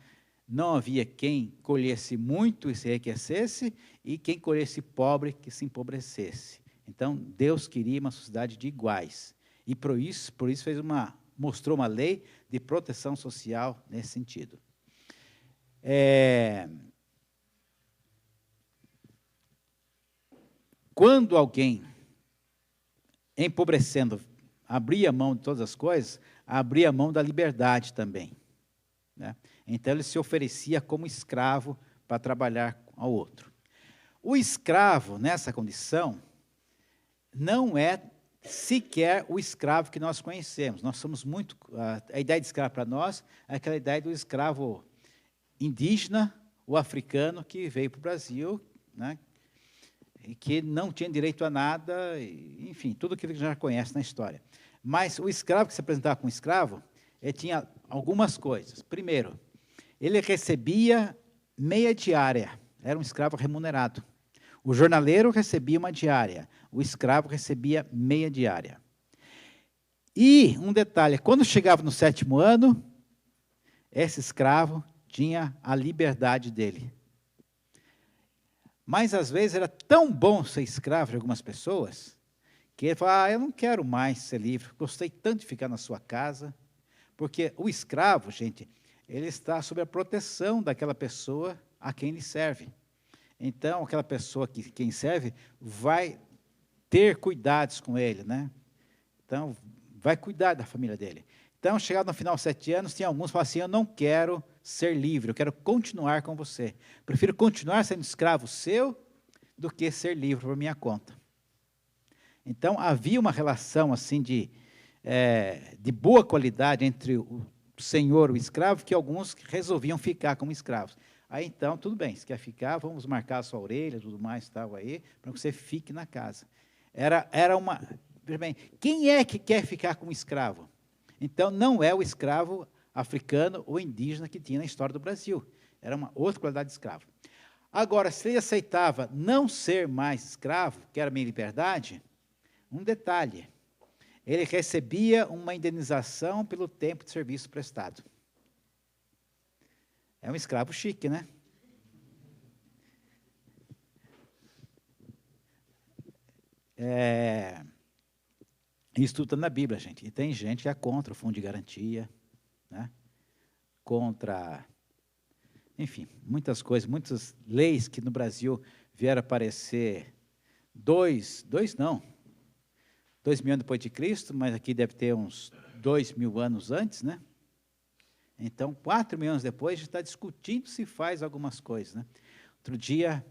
Não havia quem colhesse muito e se enriquecesse, e quem colhesse pobre que se empobrecesse. Então, Deus queria uma sociedade de iguais. E por isso mostrou uma lei de proteção social nesse sentido. Quando alguém, empobrecendo, abria mão de todas as coisas, abria mão da liberdade também. Né? Então, ele se oferecia como escravo para trabalhar ao outro. O escravo, nessa condição, não é sequer o escravo que nós conhecemos. Nós somos muito... A ideia de escravo para nós é aquela ideia do escravo indígena ou africano que veio para o Brasil, né? E que não tinha direito a nada, enfim, tudo aquilo que a gente já conhece na história. Mas o escravo que se apresentava como escravo, ele tinha algumas coisas. Primeiro, ele recebia meia diária, era um escravo remunerado. O jornaleiro recebia uma diária, o escravo recebia meia diária. E, um detalhe, quando chegava no 7º ano, esse escravo tinha a liberdade dele. Mas, às vezes, era tão bom ser escravo de algumas pessoas, que ele falava, eu não quero mais ser livre, gostei tanto de ficar na sua casa, porque o escravo, gente, ele está sob a proteção daquela pessoa a quem ele serve. Então, aquela pessoa que quem serve vai ter cuidados com ele, né? Então, vai cuidar da família dele. Então, chegado no final de 7 anos, tinha alguns que falavam assim, eu não quero ser livre, eu quero continuar com você. Prefiro continuar sendo escravo seu do que ser livre por minha conta. Então, havia uma relação assim de boa qualidade entre o senhor e o escravo, que alguns resolviam ficar como escravos. Aí, então, tudo bem, se quer ficar, vamos marcar a sua orelha, tudo mais, tal aí, para que você fique na casa. Veja bem, quem é que quer ficar como escravo? Então, não é o escravo africano ou indígena que tinha na história do Brasil. Era uma outra qualidade de escravo. Agora, se ele aceitava não ser mais escravo, que era a minha liberdade, um detalhe, ele recebia uma indenização pelo tempo de serviço prestado. É um escravo chique, né? Isso tudo está na Bíblia, gente. E tem gente que é contra o fundo de garantia, né? Contra, enfim, muitas coisas, muitas leis que no Brasil vieram aparecer 2.000 anos depois de Cristo, mas aqui deve ter uns 2.000 anos antes, né? Então, 4.000 anos depois, a gente está discutindo se faz algumas coisas, né? Outro dia,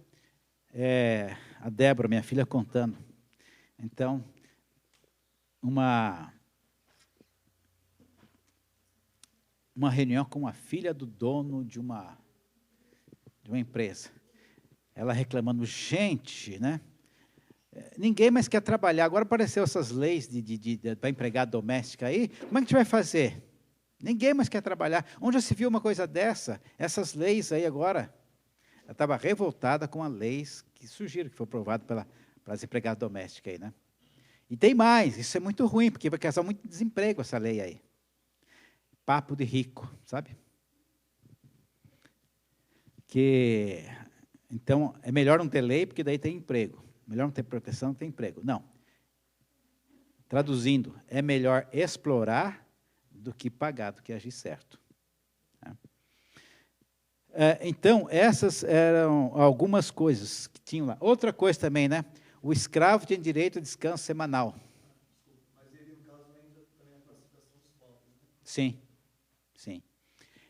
a Débora, minha filha, contando. Então, uma reunião com a filha do dono de uma empresa. Ela reclamando, gente, né? Ninguém mais quer trabalhar. Agora apareceu essas leis para empregada doméstica aí. Como é que a gente vai fazer? Ninguém mais quer trabalhar. Onde já se viu uma coisa dessa? Essas leis aí agora. Ela estava revoltada com as leis que surgiram, que foi aprovado para as empregadas domésticas aí, né? E tem mais, isso é muito ruim, porque vai causar muito desemprego essa lei aí. Papo de rico, sabe? Então, é melhor não ter lei, porque daí tem emprego. Melhor não ter proteção, não ter emprego. Não. Traduzindo, é melhor explorar do que pagar, do que agir certo. Então, essas eram algumas coisas que tinham lá. Outra coisa também, né? O escravo tinha direito a descanso semanal. Mas ele, no caso, ainda também a classificação dos pobres, né? Sim, sim.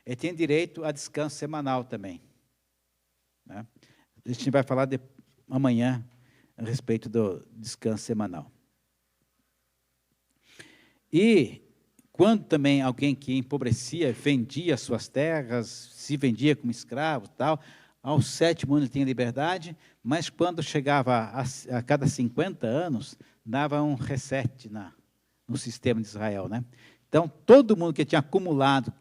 Ele tinha direito a descanso semanal também. Né? A gente vai falar amanhã a respeito do descanso semanal. E quando também alguém que empobrecia, vendia suas terras, se vendia como escravo, tal, aos 7 anos ele tinha liberdade, mas quando chegava a cada 50 anos, dava um reset no sistema de Israel, né? Então, todo mundo que tinha acumulado,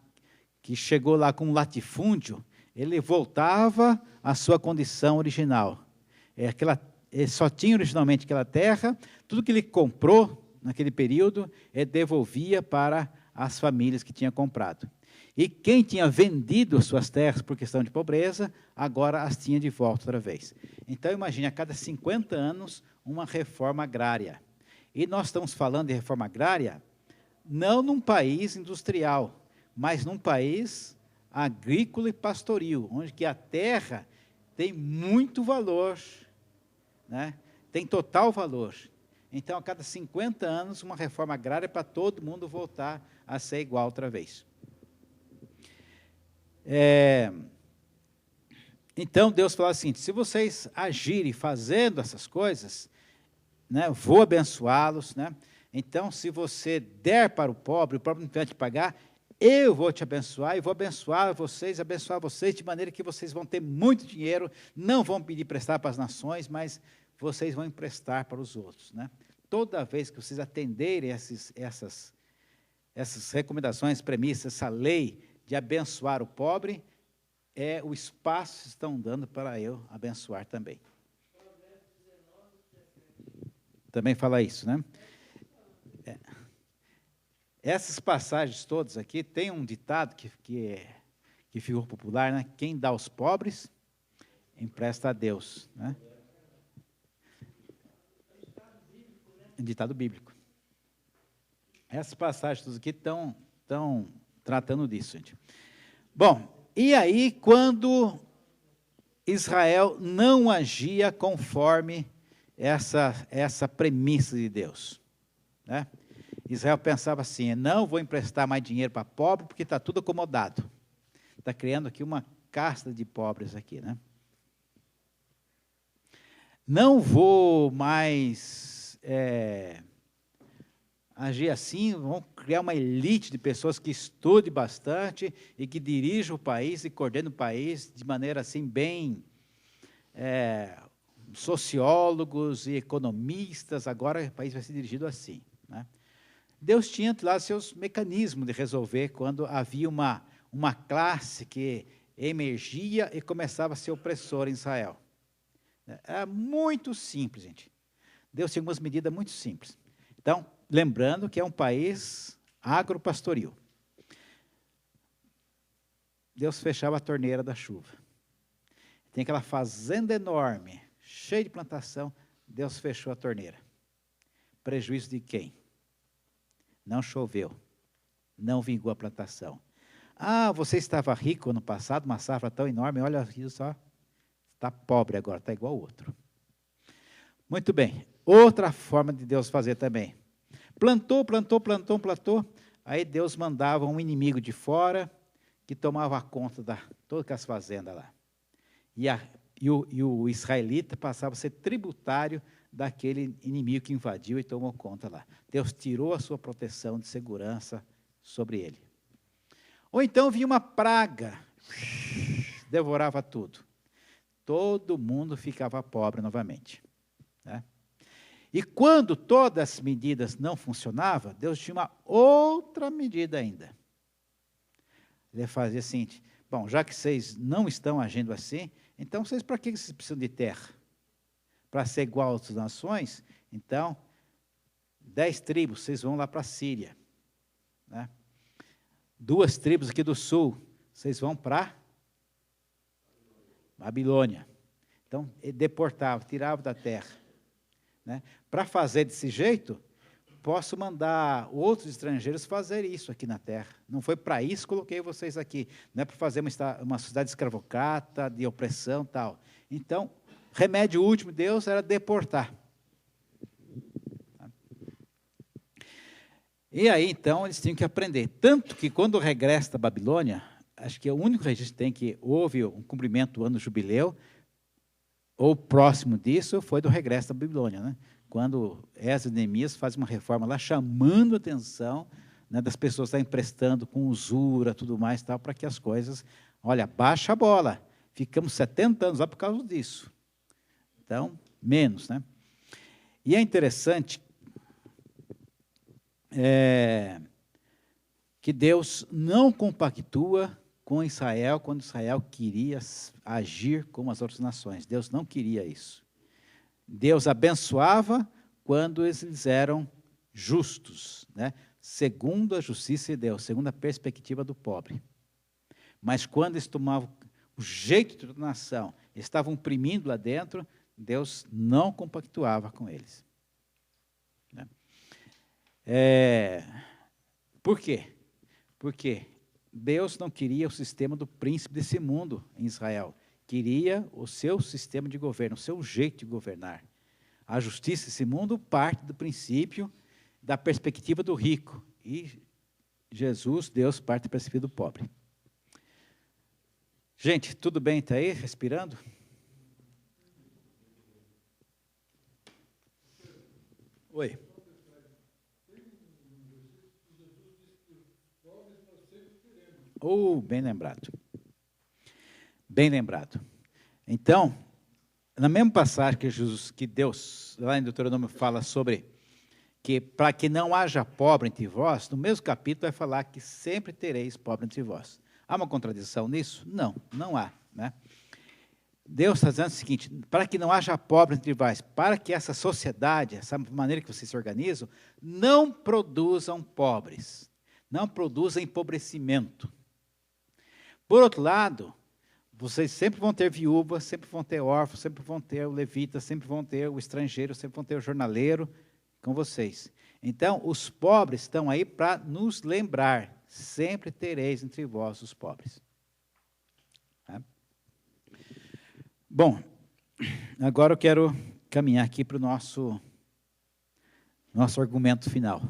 que chegou lá com um latifúndio, ele voltava à sua condição original. Ele só tinha originalmente aquela terra, tudo que ele comprou naquele período, ele devolvia para as famílias que tinha comprado. E quem tinha vendido as suas terras por questão de pobreza, agora as tinha de volta outra vez. Então, imagine, a cada 50 anos, uma reforma agrária. E nós estamos falando de reforma agrária, não num país industrial, mas num país agrícola e pastoril, onde que a terra tem muito valor, né? Tem total valor. Então, a cada 50 anos, uma reforma agrária para todo mundo voltar a ser igual outra vez. Então, Deus falou assim, se vocês agirem fazendo essas coisas, né, vou abençoá-los, né? Então, se você der para o pobre não vai te pagar, eu vou te abençoar e vou abençoar vocês de maneira que vocês vão ter muito dinheiro, não vão pedir prestar para as nações, mas vocês vão emprestar para os outros, né? Toda vez que vocês atenderem essas recomendações, premissas, essa lei de abençoar o pobre, o espaço que estão dando para eu abençoar também. Também fala isso, né? Essas passagens todas aqui, tem um ditado que ficou popular, né? Quem dá aos pobres, empresta a Deus, né? Um ditado bíblico. Essas passagens todas aqui estão tratando disso, gente. Bom, e aí quando Israel não agia conforme essa premissa de Deus, né? Israel pensava assim, não vou emprestar mais dinheiro para pobre, porque está tudo acomodado. Está criando aqui uma casta de pobres aqui, né? Não vou mais agir assim, vão criar uma elite de pessoas que estude bastante e que dirijam o país e coordenem o país de maneira assim bem sociólogos e economistas, agora o país vai ser dirigido assim, né? Deus tinha lá seus mecanismos de resolver quando havia uma classe que emergia e começava a ser opressora em Israel. Era muito simples, gente. Deus tinha algumas medidas muito simples. Então, lembrando que é um país agropastoril. Deus fechava a torneira da chuva. Tem aquela fazenda enorme, cheia de plantação, Deus fechou a torneira. Prejuízo de quem? Não choveu, não vingou a plantação. Ah, você estava rico ano passado, uma safra tão enorme, olha isso só, está pobre agora, está igual ao outro. Muito bem, outra forma de Deus fazer também. Plantou, aí Deus mandava um inimigo de fora, que tomava conta de todas as fazendas lá. E o israelita passava a ser tributário daquele inimigo que invadiu e tomou conta lá. Deus tirou a sua proteção de segurança sobre ele. Ou então vinha uma praga, devorava tudo. Todo mundo ficava pobre novamente. Né? E quando todas as medidas não funcionavam, Deus tinha uma outra medida ainda. Ele fazia assim, bom, já que vocês não estão agindo assim, então vocês, para que vocês precisam de terra? Para ser igual a outras nações? Então, 10 tribos, vocês vão lá para a Síria. Né? 2 tribos aqui do sul, vocês vão para Babilônia. Então, ele deportava, tirava da terra. Né? Para fazer desse jeito, posso mandar outros estrangeiros fazer isso aqui na terra. Não foi para isso que coloquei vocês aqui. Não é para fazer uma sociedade escravocrata, de opressão e tal. Então, remédio último de Deus era deportar. E aí, então, eles tinham que aprender. Tanto que, quando regressa da Babilônia, acho que é o único registro que tem que houve um cumprimento do ano do jubileu, ou próximo disso, foi do regresso da Babilônia, né? Quando Esdras e Neemias fazem uma reforma lá, chamando a atenção, né, das pessoas que estão emprestando com usura, tudo mais, tal, para que as coisas, olha, baixa a bola. Ficamos 70 anos lá por causa disso. Então, menos, né? E é interessante que Deus não compactua com Israel quando Israel queria agir como as outras nações. Deus não queria isso. Deus abençoava quando eles eram justos, né? Segundo a justiça de Deus, segundo a perspectiva do pobre. Mas quando eles tomavam o jeito de nação, estavam oprimindo lá dentro, Deus não compactuava com eles. Né? Por quê? Porque Deus não queria o sistema do príncipe desse mundo em Israel. Queria o seu sistema de governo, o seu jeito de governar. A justiça desse mundo parte do princípio da perspectiva do rico. E Jesus, Deus, parte da perspectiva do pobre. Gente, tudo bem? Está aí, respirando? Oi. Bem lembrado. Bem lembrado. Então, na mesma passagem que Deus, lá em Deuteronômio, fala sobre que para que não haja pobre entre vós, no mesmo capítulo vai falar que sempre tereis pobre entre vós. Há uma contradição nisso? Não, não há. Né? Deus está dizendo o seguinte, para que não haja pobre entre vós, para que essa sociedade, essa maneira que vocês se organizam, não produzam pobres, não produzam empobrecimento. Por outro lado, vocês sempre vão ter viúvas, sempre vão ter órfãos, sempre vão ter o levita, sempre vão ter o estrangeiro, sempre vão ter o jornaleiro com vocês. Então, os pobres estão aí para nos lembrar, sempre tereis entre vós os pobres. Tá? Bom, agora eu quero caminhar aqui para o nosso argumento final.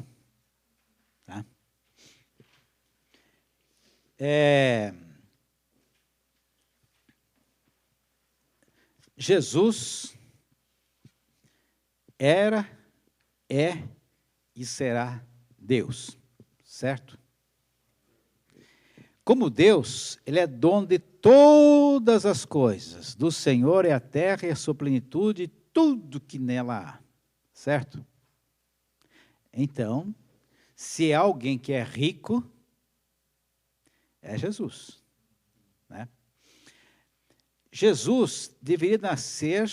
Tá? Jesus era, é e será Deus, certo? Como Deus, Ele é dono de todas as coisas. Do Senhor é a terra e a sua plenitude e tudo que nela há, certo? Então, Se é alguém que é rico, é Jesus, né? Jesus deveria nascer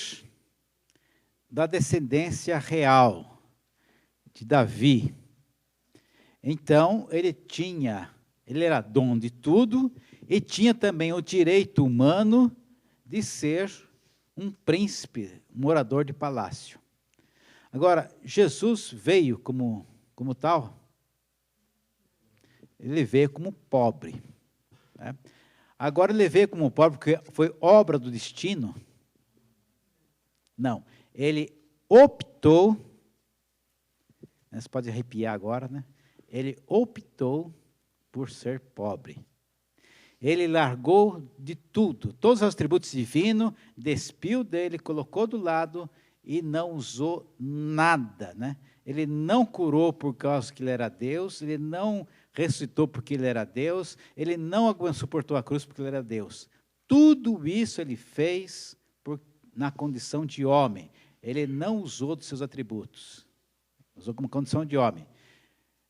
da descendência real de Davi. Então, ele era dono de tudo e tinha também o direito humano de ser um príncipe, um morador de palácio. Agora, Jesus veio como tal, ele veio como pobre, né? Agora, ele veio como pobre porque foi obra do destino? Não, ele optou, você pode arrepiar agora, né? Ele optou por ser pobre. Ele largou de tudo, todos os atributos divinos, despiu dele, colocou do lado e não usou nada, né? Ele não curou por causa que ele era Deus, ele não ressuscitou porque ele era Deus, ele não suportou a cruz porque ele era Deus. Tudo isso ele fez na condição de homem. Ele não usou dos seus atributos, usou como condição de homem.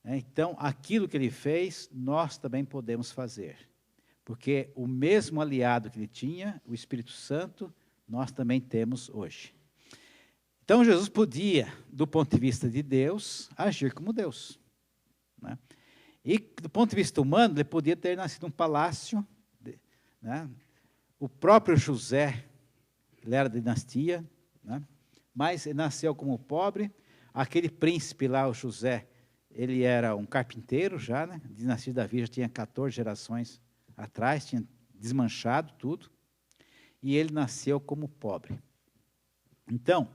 Então, aquilo que ele fez, nós também podemos fazer. Porque o mesmo aliado que ele tinha, o Espírito Santo, nós também temos hoje. Então, Jesus podia, do ponto de vista de Deus, agir como Deus, né? E, do ponto de vista humano, ele podia ter nascido num palácio, né? O próprio José, ele era da dinastia, né? Mas ele nasceu como pobre. Aquele príncipe lá, o José, ele era um carpinteiro já, né? A dinastia de Davi já tinha 14 gerações atrás, tinha desmanchado tudo. E ele nasceu como pobre. Então,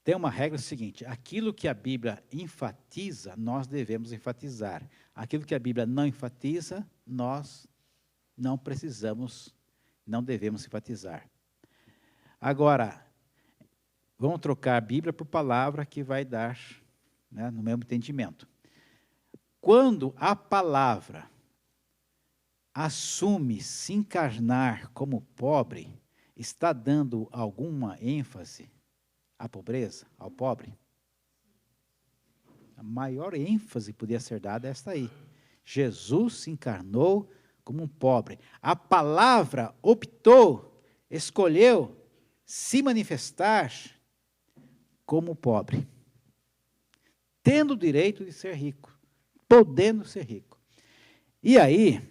tem uma regra seguinte: aquilo que a Bíblia enfatiza, nós devemos enfatizar. Aquilo que a Bíblia não enfatiza, nós não precisamos, não devemos enfatizar. Agora, vamos trocar a Bíblia por palavra que vai dar, né, no mesmo entendimento. Quando a palavra assume se encarnar como pobre, está dando alguma ênfase à pobreza, ao pobre? A maior ênfase podia ser dada é esta aí. Jesus se encarnou como um pobre. A palavra optou, escolheu se manifestar como pobre, tendo o direito de ser rico, podendo ser rico. E aí,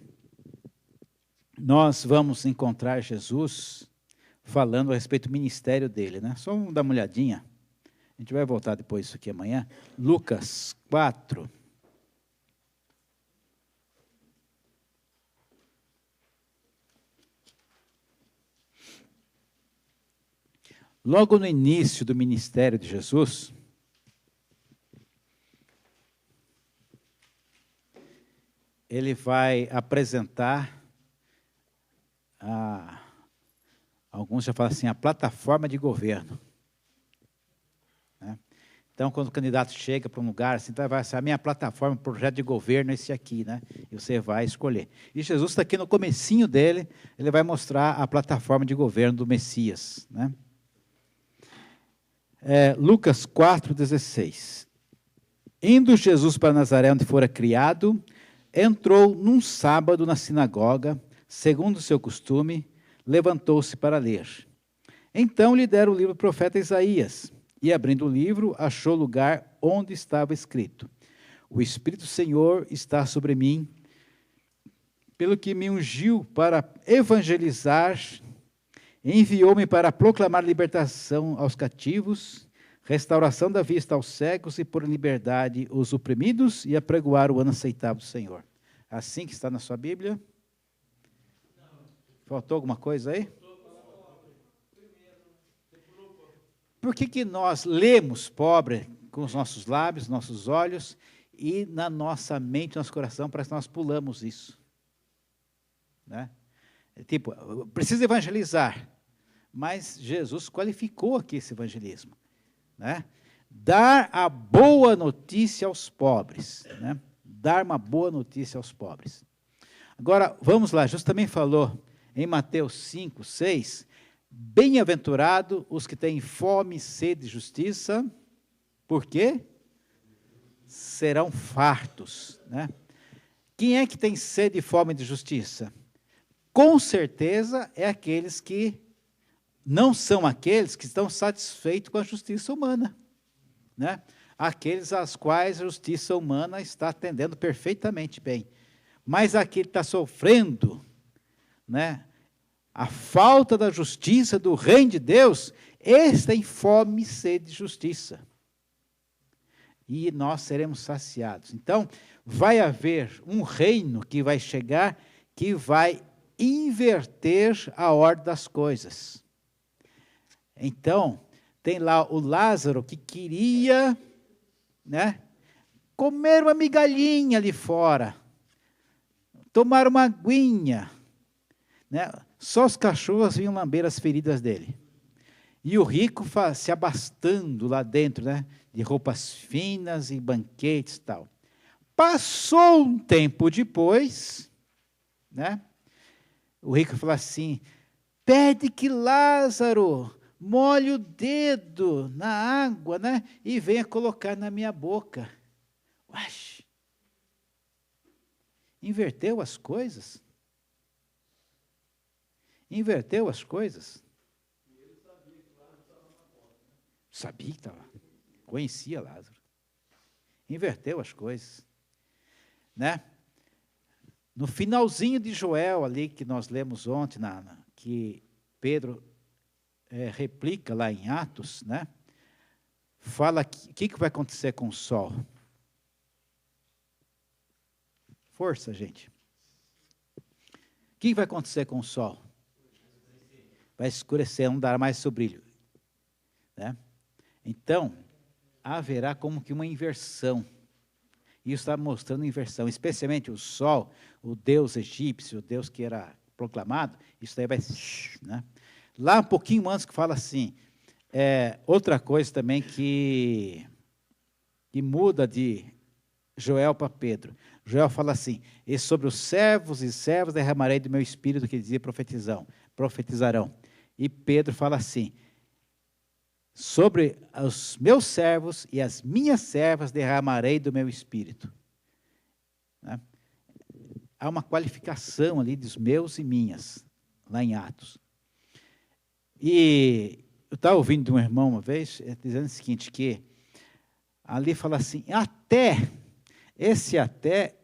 nós vamos encontrar Jesus falando a respeito do ministério dele, né? Só vamos dar uma olhadinha. A gente vai voltar depois disso aqui amanhã. Lucas 4. Logo no início do ministério de Jesus, ele vai apresentar, alguns já falam assim, a plataforma de governo. Né? Então, quando o candidato chega para um lugar, assim, então vai ser a minha plataforma, projeto de governo é esse aqui, né? E você vai escolher. E Jesus está aqui no comecinho dele, ele vai mostrar a plataforma de governo do Messias, né? Lucas 4,16. Indo Jesus para Nazaré, onde fora criado, entrou num sábado na sinagoga, segundo o seu costume, levantou-se para ler. Então lhe deram o livro do profeta Isaías, e abrindo o livro, achou o lugar onde estava escrito: O Espírito do Senhor está sobre mim, pelo que me ungiu para evangelizar, enviou-me para proclamar libertação aos cativos, restauração da vista aos cegos e pôr em liberdade os oprimidos e apregoar o ano aceitável do Senhor. Assim que está na sua Bíblia? Faltou alguma coisa aí? Por que nós lemos pobre com os nossos lábios, nossos olhos, e na nossa mente, nosso coração, parece que nós pulamos isso? Né? Tipo, precisa evangelizar, mas Jesus qualificou aqui esse evangelismo, né? Dar a boa notícia aos pobres, né? Dar uma boa notícia aos pobres. Agora, vamos lá, Jesus também falou em Mateus 5, 6, bem-aventurado os que têm fome e sede de justiça, por quê? serão fartos, né? Quem é que tem sede e fome de justiça? Com certeza é aqueles que não são aqueles que estão satisfeitos com a justiça humana, né? Aqueles às quais a justiça humana está atendendo perfeitamente bem. Mas aquele que está sofrendo, né, a falta da justiça do reino de Deus, esse tem fome e sede de justiça. E nós seremos saciados. Então, vai haver um reino que vai chegar, que vai inverter a ordem das coisas. Então, tem lá o Lázaro que queria, né, comer uma migalhinha ali fora, tomar uma aguinha, né? Só os cachorros vinham lamber as feridas dele. E o rico se abastando lá dentro, né, de roupas finas e banquetes e tal. Passou um tempo depois, né, o rico falou assim: pede que Lázaro molhe o dedo na água, né, e venha colocar na minha boca. Uax! Inverteu as coisas? Inverteu as coisas? Sabia que estava. Conhecia Lázaro. Inverteu as coisas. Né? No finalzinho de Joel, ali que nós lemos ontem, que Pedro replica lá em Atos, né? Fala o que vai acontecer com o sol. Força, gente. O que vai acontecer com o sol? Vai escurecer, não dará mais seu brilho. Né? Então, haverá como que uma inversão. Isso está mostrando inversão, especialmente o sol, o deus egípcio, o deus que era proclamado, isso daí vai... Né? Lá um pouquinho antes que fala assim, outra coisa também que muda de Joel para Pedro. Joel fala assim: e sobre os servos e servas derramarei do meu espírito, que dizia profetizarão. E Pedro fala assim: sobre os meus servos e as minhas servas derramarei do meu espírito. Né? Há uma qualificação ali dos meus e minhas, lá em Atos. E eu estava ouvindo de um irmão uma vez, dizendo o seguinte, que ali fala assim, esse até,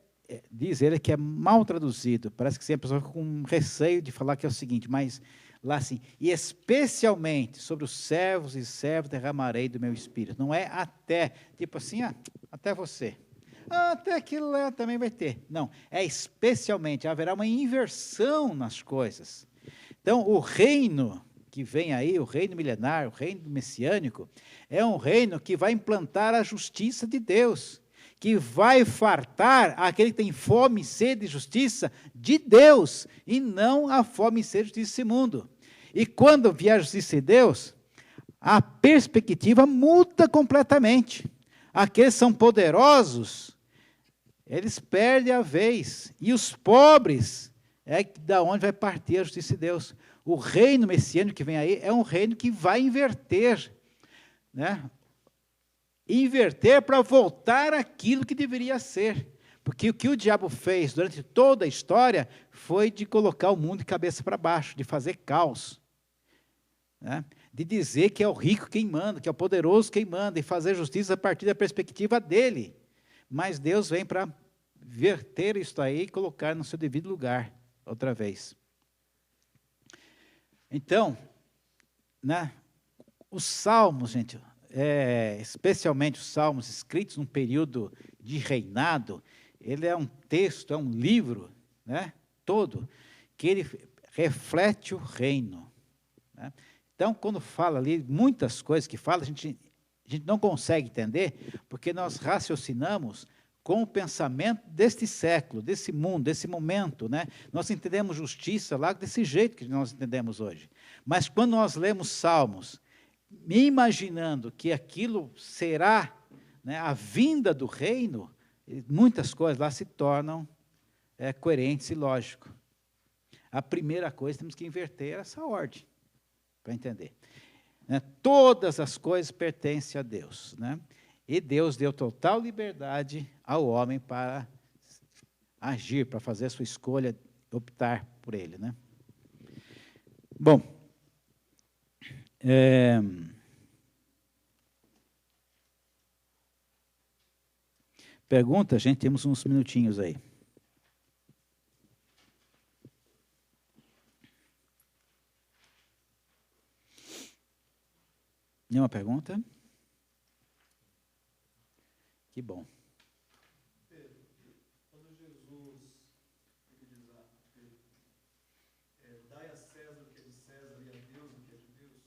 diz ele que é mal traduzido, parece que sempre a pessoa fica com receio de falar que é o seguinte, mas lá assim, e especialmente sobre os servos e servas derramarei do meu espírito. Não é até, tipo assim, até você. Até aquilo lá também vai ter. Não, é especialmente, haverá uma inversão nas coisas. Então, o reino que vem aí, o reino milenar, o reino messiânico, é um reino que vai implantar a justiça de Deus, que vai fartar aquele que tem fome e sede de justiça de Deus, e não a fome e sede de justiça desse mundo. E quando vier a justiça de Deus, a perspectiva muda completamente. Aqueles que são poderosos, eles perdem a vez, e os pobres é da onde vai partir a justiça de Deus. O reino messiânico que vem aí é um reino que vai inverter, né? Inverter para voltar aquilo que deveria ser. Porque o que o diabo fez durante toda a história foi de colocar o mundo de cabeça para baixo, de fazer caos. Né? De dizer que é o rico quem manda, que é o poderoso quem manda, e fazer justiça a partir da perspectiva dele. Mas Deus vem para verter isso aí e colocar no seu devido lugar, outra vez. Então, né, os salmos, gente, especialmente os salmos escritos num período de reinado, ele é um texto, é um livro, né, todo, que ele reflete o reino. Né? Então, quando fala ali, muitas coisas que fala, a gente não consegue entender, porque nós raciocinamos com o pensamento deste século, desse mundo, desse momento. Né? Nós entendemos justiça lá desse jeito que nós entendemos hoje. Mas quando nós lemos Salmos, me imaginando que aquilo será, né, a vinda do reino, muitas coisas lá se tornam coerentes e lógicas. A primeira coisa, temos que inverter essa ordem, para entender. Né? Todas as coisas pertencem a Deus. Né? E Deus deu total liberdade ao homem para agir, para fazer a sua escolha, optar por ele, né? Bom, pergunta, gente, temos uns minutinhos aí. Nenhuma pergunta? Que bom. Pedro, quando Jesus diz dai a César o que é de César e a Deus o que é de Deus,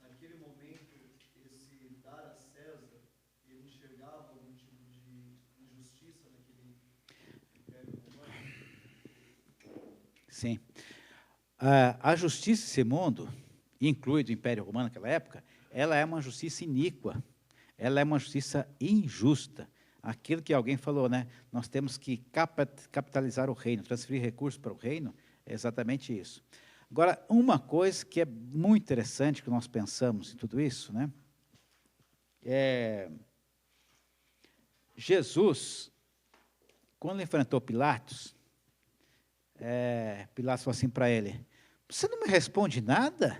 naquele momento, esse dar a César, ele enxergava algum tipo de injustiça naquele império romano? Sim. A justiça desse mundo, incluído o Império Romano naquela época, ela é uma justiça iníqua, ela é uma justiça injusta. Aquilo que alguém falou, né? Nós temos que capitalizar o reino, transferir recursos para o reino, é exatamente isso. Agora, uma coisa que é muito interessante que nós pensamos em tudo isso, né? Jesus, quando enfrentou Pilatos, Pilatos falou assim para ele: você não me responde nada?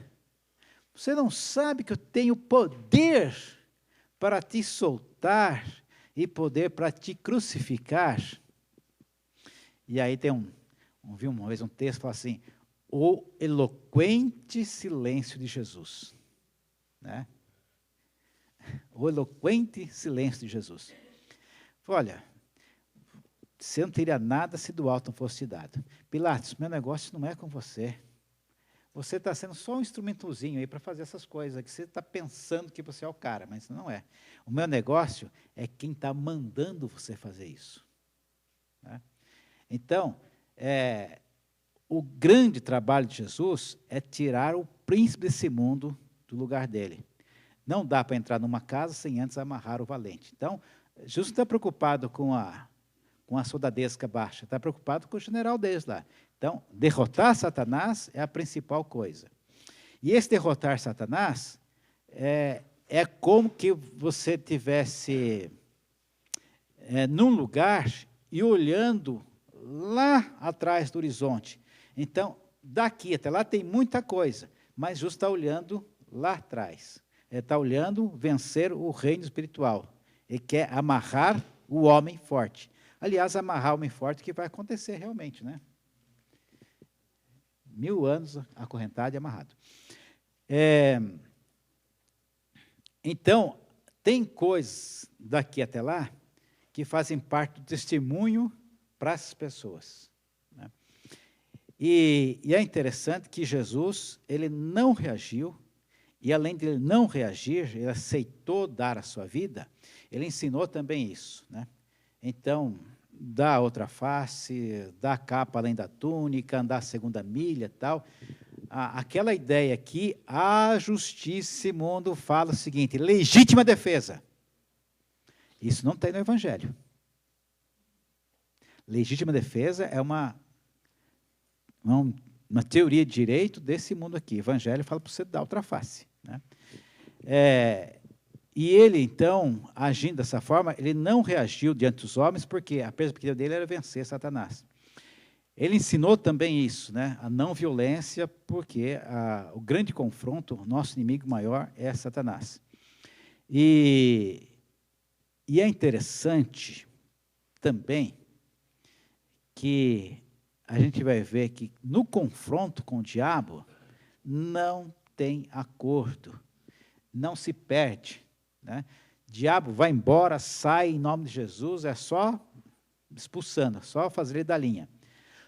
Você não sabe que eu tenho poder para te soltar e poder para te crucificar? E aí vi uma vez um texto que fala assim: o eloquente silêncio de Jesus, né? O eloquente silêncio de Jesus. Olha, você não teria nada se do alto não fosse te dado. Pilatos, meu negócio não é com você. Você está sendo só um instrumentozinho aí para fazer essas coisas, que você está pensando que você é o cara, mas não é. O meu negócio é quem está mandando você fazer isso, né? Então, o grande trabalho de Jesus é tirar o príncipe desse mundo do lugar dele. Não dá para entrar numa casa sem antes amarrar o valente. Então, Jesus não está preocupado com a soldadesca baixa, está preocupado com o general deles lá. Então, derrotar Satanás é a principal coisa. E esse derrotar Satanás é como que você tivesse num lugar e olhando lá atrás do horizonte. Então, daqui até lá tem muita coisa, mas Jesus está olhando lá atrás. Ele está olhando vencer o reino espiritual. Ele quer amarrar o homem forte. Aliás, amarrar o homem forte que vai acontecer realmente, né? 1000 anos acorrentado e amarrado. Então, tem coisas daqui até lá que fazem parte do testemunho para essas pessoas, né? E é interessante que Jesus, ele não reagiu, e além de ele não reagir, ele aceitou dar a sua vida, ele ensinou também isso, né? Então, dar a outra face, dar a capa além da túnica, andar a segunda milha e tal. Aquela ideia que a justiça mundo fala o seguinte: legítima defesa. Isso não tem no Evangelho. Legítima defesa é uma teoria de direito desse mundo aqui. O Evangelho fala para você dar outra face, né? E ele, então, agindo dessa forma, ele não reagiu diante dos homens, porque a perspectiva dele era vencer Satanás. Ele ensinou também isso, né? A não violência, porque o grande confronto, nosso inimigo maior é Satanás. E é interessante também que a gente vai ver que no confronto com o diabo não tem acordo, não se perde, né? Diabo vai embora, sai em nome de Jesus, é só expulsando, só fazer ele da linha.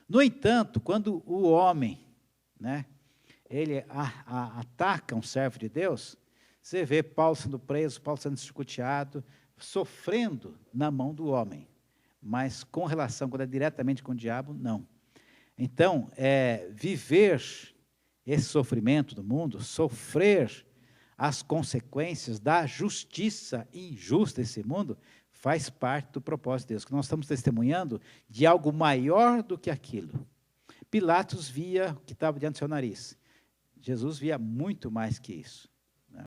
No entanto, quando o homem, né, ele ataca um servo de Deus, você vê Paulo sendo preso, Paulo sendo chicoteado, sofrendo na mão do homem, mas com relação, quando é diretamente com o diabo, não. Então, viver esse sofrimento do mundo, sofrer as consequências da justiça injusta desse mundo, faz parte do propósito de Deus, que nós estamos testemunhando de algo maior do que aquilo. Pilatos via o que estava diante do seu nariz. Jesus via muito mais que isso.